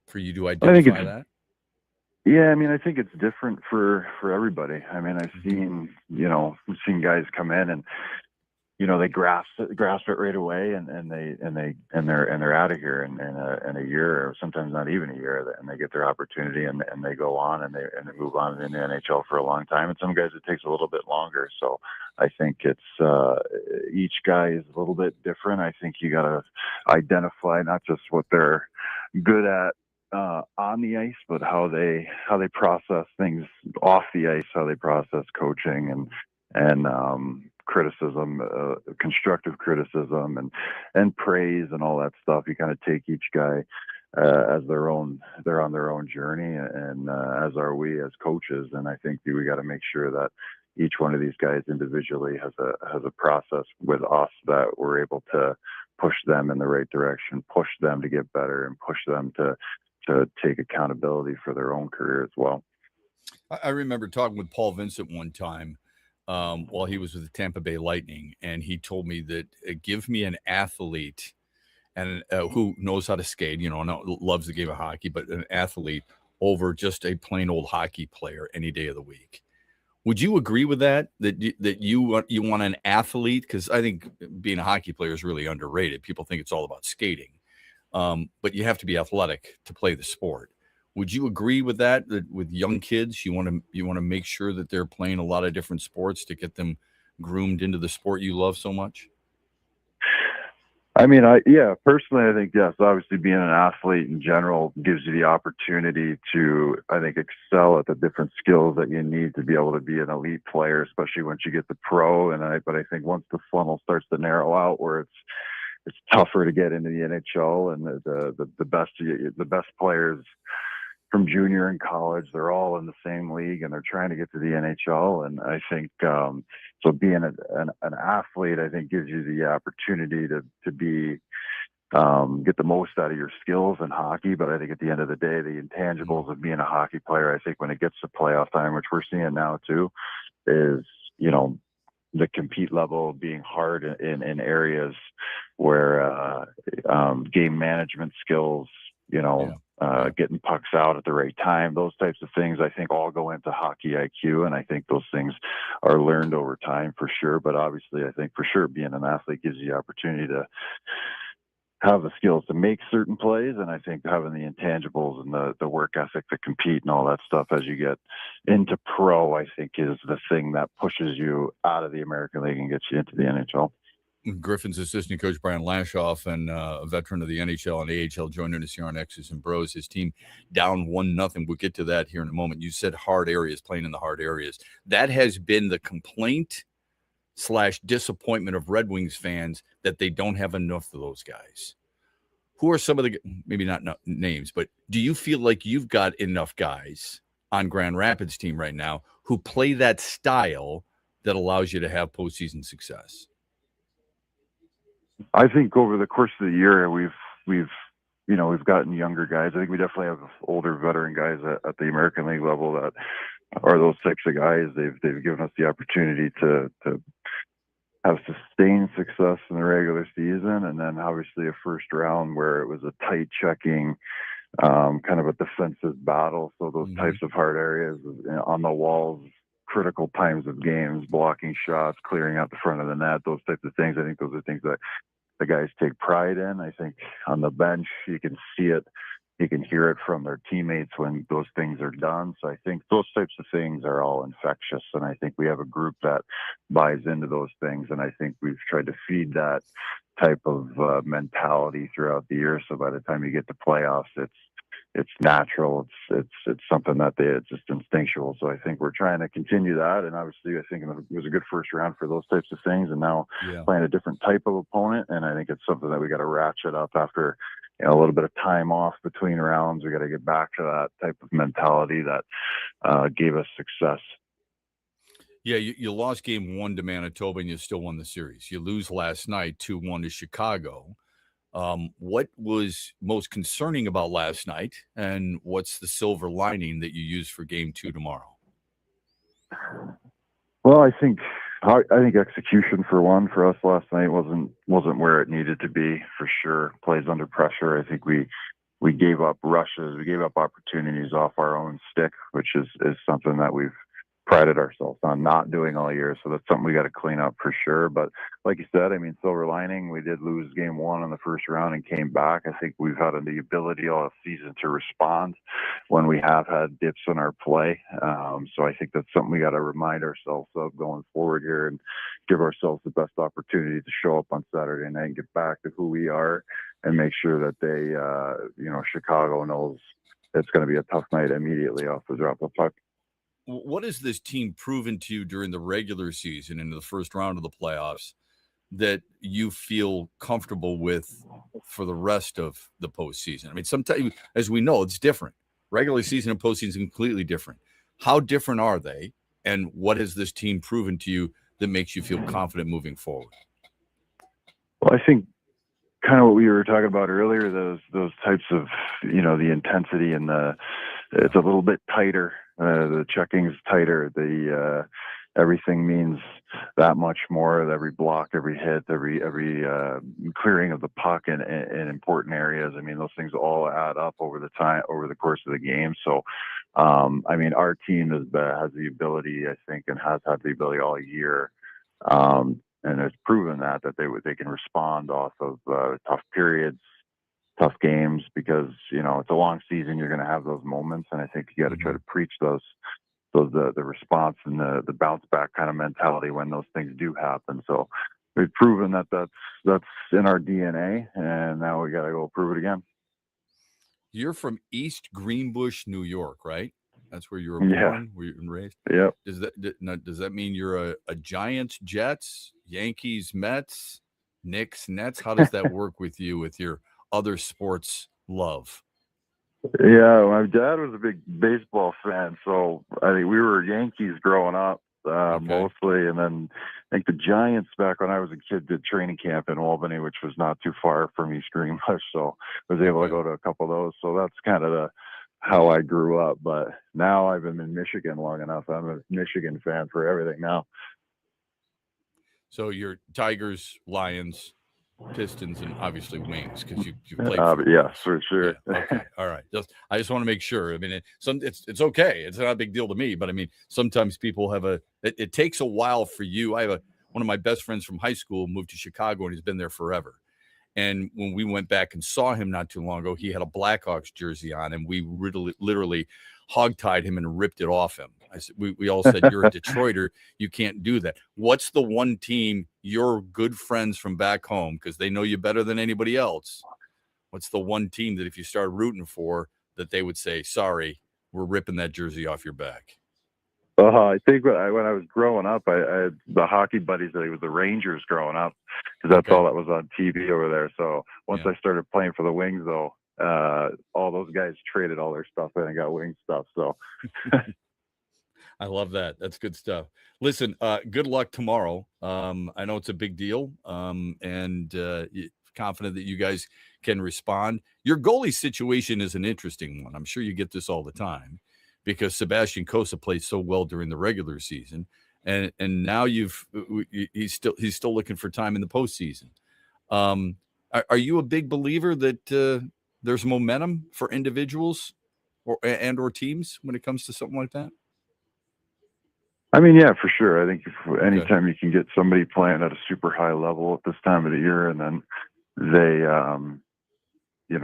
for you to identify that? Yeah, I mean, I think it's different for everybody. I mean, I've seen guys come in and they grasp it right away, and they're out of here in a year, or sometimes not even a year, and they get their opportunity, and they go on, and they move on in the NHL for a long time. And some guys it takes a little bit longer. So I think it's each guy is a little bit different. I think you got to identify not just what they're good at on the ice, but how they process things off the ice, how they process coaching and criticism, constructive criticism, and praise and all that stuff. You kind of take each guy as they're on their own journey, and as are we as coaches. And I think we got to make sure that each one of these guys individually has a process with us that we're able to push them in the right direction, push them to get better, and push them to take accountability for their own career as well. I remember talking with Paul Vincent one time while he was with the Tampa Bay Lightning, and he told me that give me an athlete and who knows how to skate, loves the game of hockey, but an athlete over just a plain old hockey player any day of the week. Would you agree with that? That you want an athlete? Because I think being a hockey player is really underrated. People think it's all about skating, but you have to be athletic to play the sport. Would you agree with that with young kids, you want to make sure that they're playing a lot of different sports to get them groomed into the sport you love so much? I mean, personally, I think, yes, obviously being an athlete in general gives you the opportunity to, I think, excel at the different skills that you need to be able to be an elite player, especially once you get to pro. But I think once the funnel starts to narrow out where it's tougher to get into the NHL, and the best players from junior and college, they're all in the same league, and they're trying to get to the NHL. And I think so being an athlete, I think, gives you the opportunity to be get the most out of your skills in hockey. But I think at the end of the day, the intangibles of being a hockey player, I think when it gets to playoff time, which we're seeing now too, is the compete level being hard in areas where game management skills, getting pucks out at the right time, those types of things, I think all go into hockey IQ. And I think those things are learned over time for sure. But obviously, I think for sure being an athlete gives you the opportunity to have the skills to make certain plays. And I think having the intangibles and the work ethic to compete and all that stuff as you get into pro, I think is the thing that pushes you out of the American League and gets you into the NHL. Griffin's assistant coach Brian Lashoff, and a veteran of the NHL and AHL, joining us here on X's and Bros. His team down 1-0. We'll get to that here in a moment. You said hard areas, playing in the hard areas. That has been the complaint / disappointment of Red Wings fans, that they don't have enough of those guys. Who are some of the, maybe not names, but do you feel like you've got enough guys on Grand Rapids team right now who play that style that allows you to have postseason success? I think over the course of the year, we've gotten younger guys. I think we definitely have older veteran guys at the American League level that are those types of guys. They've given us the opportunity to have sustained success in the regular season, and then obviously a first round where it was a tight checking, kind of a defensive battle. So those types of hard areas on the walls, critical times of games, blocking shots, clearing out the front of the net, those types of things. I think those are things that the guys take pride in. I think on the bench, you can see it, you can hear it from their teammates when those things are done. So I think those types of things are all infectious. And I think we have a group that buys into those things. And I think we've tried to feed that type of mentality throughout the year. So by the time you get to playoffs, it's natural. It's something that it's just instinctual. So I think we're trying to continue that. And obviously, I think it was a good first round for those types of things. And now playing a different type of opponent. And I think it's something that we got to ratchet up after a little bit of time off between rounds. We got to get back to that type of mentality that gave us success. Yeah, you lost game 1 to Manitoba, and you still won the series. You lose last night 2-1 to Chicago. What was most concerning about last night, and what's the silver lining that you use for game 2 tomorrow? Well, I think execution for one for us last night wasn't where it needed to be for sure. Plays under pressure. I think we gave up rushes, we gave up opportunities off our own stick, which is something that we've prided ourselves on not doing all year. So that's something we got to clean up for sure. But like you said, I mean, silver lining, we did lose game 1 in the first round and came back. I think we've had the ability all season to respond when we have had dips in our play. So I think that's something we got to remind ourselves of going forward here and give ourselves the best opportunity to show up on Saturday night and get back to who we are and make sure that they, Chicago knows it's going to be a tough night immediately off the drop of puck. What has this team proven to you during the regular season into the first round of the playoffs that you feel comfortable with for the rest of the postseason? I mean, sometimes, as we know, it's different. Regular season and postseason is completely different. How different are they? And what has this team proven to you that makes you feel confident moving forward? Well, I think kind of what we were talking about earlier, those types of, the intensity and it's a little bit tighter. The checking's tighter. Everything means that much more. Every block, every hit, every clearing of the puck in important areas. I mean, those things all add up over the course of the game. So, our team has the ability, I think, and has had the ability all year, and has proven that they can respond off of tough periods, tough games, because it's a long season. You're going to have those moments, and I think you got to try to preach the response and the bounce back kind of mentality when those things do happen. So we've proven that's in our DNA, and now we got to go prove it again. You're from East Greenbush, New York, right? That's where you were born, where you were raised. Yep. Does that mean you're a Giants, Jets, Yankees, Mets, Knicks, Nets? How does that work with you with your other sports love? Yeah, my dad was a big baseball fan, so I think we were Yankees growing up mostly, and then I think the Giants back when I was a kid did training camp in Albany, which was not too far from East Greenbush, so I was able to go to a couple of those. So that's kind of how I grew up. But now I've been in Michigan long enough. I'm a Michigan fan for everything now. So you're Lions, Pistons, and obviously Wings because you played. For yes, for sure. Yeah, okay, all right. I just want to make sure. I mean, it's okay. It's not a big deal to me, but I mean, sometimes people have it takes a while for you. I have one of my best friends from high school moved to Chicago and he's been there forever. And when we went back and saw him not too long ago, he had a Blackhawks jersey on, and we literally hogtied him and ripped it off him. I said, we all said, "You're a Detroiter. You can't do that." What's the one team your good friends from back home, because they know you better than anybody else? What's the one team that if you start rooting for, that they would say, "Sorry, we're ripping that jersey off your back"? I think when I was growing up, I had the hockey buddies that it was the Rangers growing up, because that's all that was on TV over there. So once I started playing for the Wings, though, all those guys traded all their stuff in and got Wings stuff. So I love that. That's good stuff. Listen, good luck tomorrow. I know it's a big deal, and confident that you guys can respond. Your goalie situation is an interesting one. I'm sure you get this all the time, because Sebastian Cossa played so well during the regular season, and now he's still looking for time in the postseason. Are you a big believer that there's momentum for individuals or teams when it comes to something like that? I mean, yeah, for sure. I think anytime you can get somebody playing at a super high level at this time of the year, and then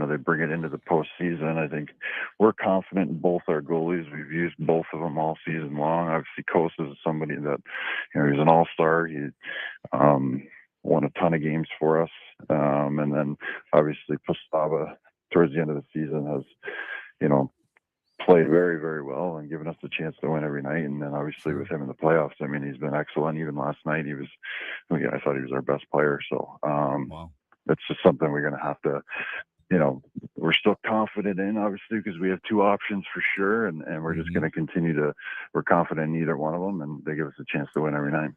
they bring it into the postseason, I think we're confident in both our goalies. We've used both of them all season long. Obviously, Cossa is somebody that, he's an all-star. He won a ton of games for us. And then obviously Postava towards the end of the season has, played very, very well and given us the chance to win every night. And then obviously with him in the playoffs, I mean, he's been excellent. Even last night, I thought he was our best player. So that's just something we're going to have to, we're still confident in, obviously, because we have two options for sure. And we're just going to continue we're confident in either one of them, and they give us a chance to win every night.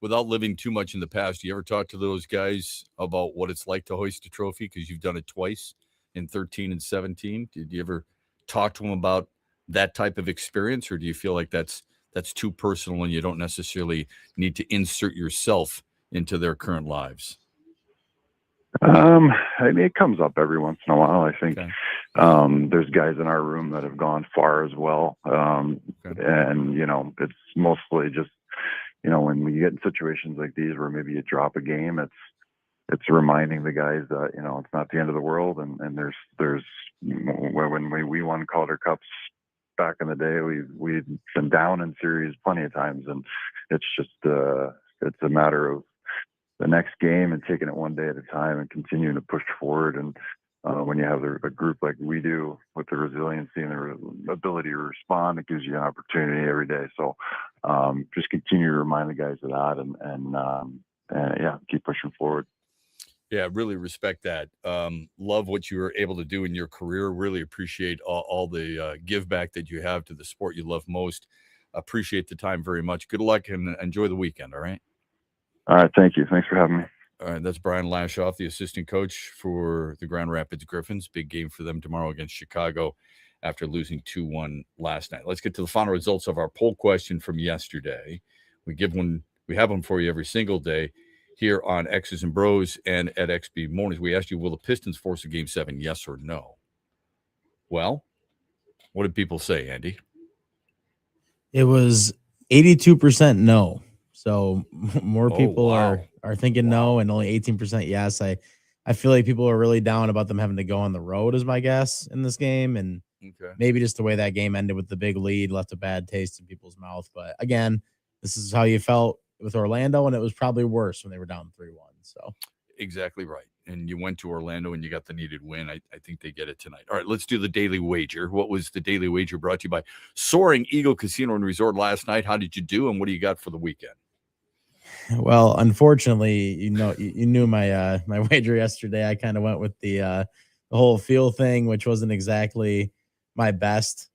Without living too much in the past, do you ever talk to those guys about what it's like to hoist a trophy? Because you've done it twice in 13 and 17. Did you ever talk to them about that type of experience, or do you feel like that's too personal and you don't necessarily need to insert yourself into their current lives? I mean, it comes up every once in a while. I think There's guys in our room that have gone far as well. And, you know, it's mostly just, you know, when we get in situations like these where maybe you drop a game, it's reminding the guys that, you know, it's not the end of the world. And there's when we won Calder Cups back in the day, we'd been down in series plenty of times, and it's just it's a matter of the next game and taking it one day at a time and continuing to push forward. And when you have a group like we do with the resiliency and the ability to respond, it gives you an opportunity every day. So just continue to remind the guys of that and yeah, keep pushing forward. Yeah, really respect that. Love what you were able to do in your career. Really appreciate all the give back that you have to the sport you love most. Appreciate the time very much. Good luck and enjoy the weekend. All right. All right. Thank you. Thanks for having me. All right. That's Brian Lashoff, the assistant coach for the Grand Rapids Griffins. Big game for them tomorrow against Chicago after losing 2-1 last night. Let's get to the final results of our poll question from yesterday. We have them for you every single day here on X's and Bros and at XB Mornings. We asked you, will the Pistons force a Game 7, yes or no? Well, what did people say, Andy? It was 82% no. So more people are thinking no, and only 18% yes. I feel like people are really down about them having to go on the road, is my guess, in this game. And maybe just the way that game ended with the big lead left a bad taste in people's mouth. But again, this is how you felt with Orlando, and it was probably worse when they were down 3-1. So exactly right. And you went to Orlando and you got the needed win. I think they get it tonight. All right, let's do the daily wager. What was the daily wager brought to you by Soaring Eagle Casino and Resort last night? How did you do, and what do you got for the weekend? Well, unfortunately, you knew my my wager yesterday. I kind of went with the whole feel thing, which wasn't exactly my best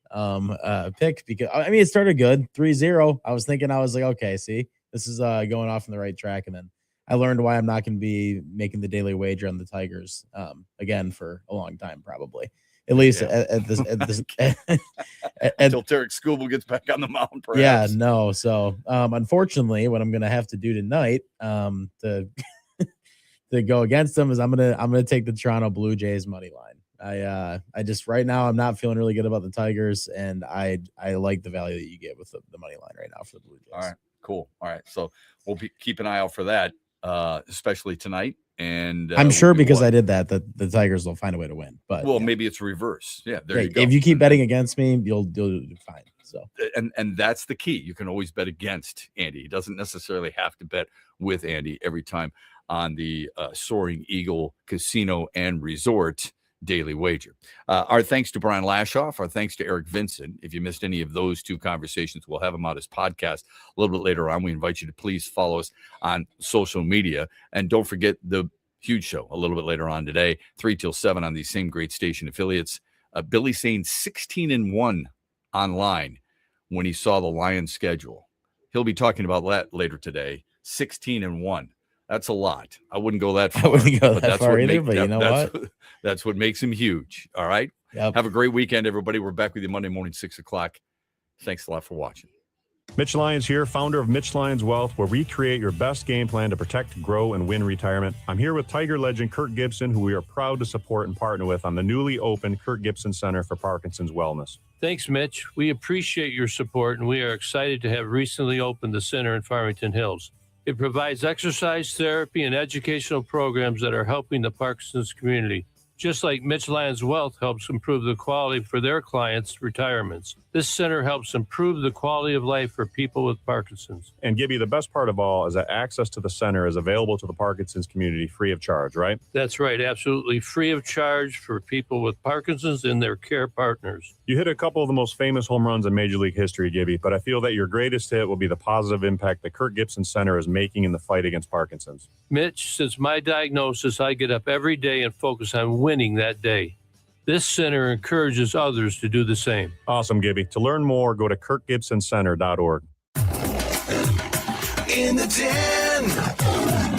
pick, because I mean it started good, 3-0. I was like, okay, see, this is going off on the right track, and then I learned why I'm not going to be making the daily wager on the Tigers again for a long time, probably. At least at this until Tarek Skubal gets back on the mound. Perhaps. Yeah, no. So unfortunately, what I'm going to have to do tonight to go against them is I'm gonna take the Toronto Blue Jays money line. I just right now I'm not feeling really good about the Tigers, and I like the value that you get with the money line right now for the Blue Jays. All right, cool. All right, so we'll keep an eye out for that, especially tonight. And I'm sure because I did that the Tigers will find a way to win. But maybe it's reverse. Yeah, there you go. If you keep betting against me, you'll do fine. So and that's the key. You can always bet against Andy. He doesn't necessarily have to bet with Andy every time on the Soaring Eagle Casino and Resort daily wager. Our thanks to Brian Lashoff. Our thanks to Eric Vincent. If you missed any of those two conversations, we'll have them out as podcast a little bit later on. We invite you to please follow us on social media. And don't forget the huge show a little bit later on today, 3 till 7 on these same great station affiliates. Billy saying 16-1 online when he saw the Lions schedule. He'll be talking about that later today. 16-1. That's a lot. I wouldn't go that far. I wouldn't go that far either, but you know what? That's what makes him huge. All right? Yep. Have a great weekend, everybody. We're back with you Monday morning, 6 o'clock. Thanks a lot for watching. Mitch Lyons here, founder of Mitch Lyons Wealth, where we create your best game plan to protect, grow, and win retirement. I'm here with Tiger legend Kirk Gibson, who we are proud to support and partner with on the newly opened Kirk Gibson Center for Parkinson's Wellness. Thanks, Mitch. We appreciate your support, and we are excited to have recently opened the center in Farmington Hills. It provides exercise therapy and educational programs that are helping the Parkinson's community. Just like Mitch Lyons Wealth helps improve the quality for their clients' retirements, this center helps improve the quality of life for people with Parkinson's. And Gibby, the best part of all is that access to the center is available to the Parkinson's community free of charge, right? That's right, absolutely free of charge for people with Parkinson's and their care partners. You hit a couple of the most famous home runs in Major League history, Gibby, but I feel that your greatest hit will be the positive impact that Kirk Gibson Center is making in the fight against Parkinson's. Mitch, since my diagnosis, I get up every day and focus on winning that day. This center encourages others to do the same. Awesome, Gibby. To learn more, go to kirkgibsoncenter.org. In the Den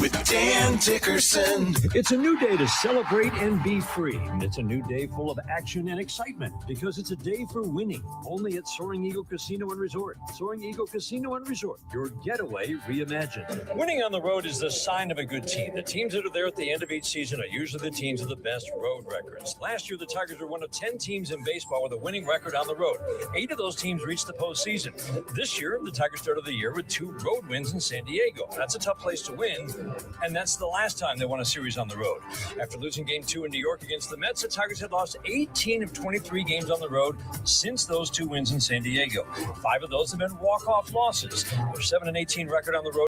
with Dan Dan Dickerson. It's a new day to celebrate and be free. And it's a new day full of action and excitement because it's a day for winning. Only at Soaring Eagle Casino and Resort. Soaring Eagle Casino and Resort, your getaway reimagined. Winning on the road is the sign of a good team. The teams that are there at the end of each season are usually the teams with the best road records. Last year, the Tigers were one of 10 teams in baseball with a winning record on the road. 8 of those teams reached the postseason. This year, the Tigers started the year with 2 road wins in San Diego. That's a tough place to win, and that's the last time they won a series on the road. After losing Game 2 in New York against the Mets, the Tigers had lost 18 of 23 games on the road since those 2 wins in San Diego. 5 of those have been walk-off losses. Their 7-18 record on the road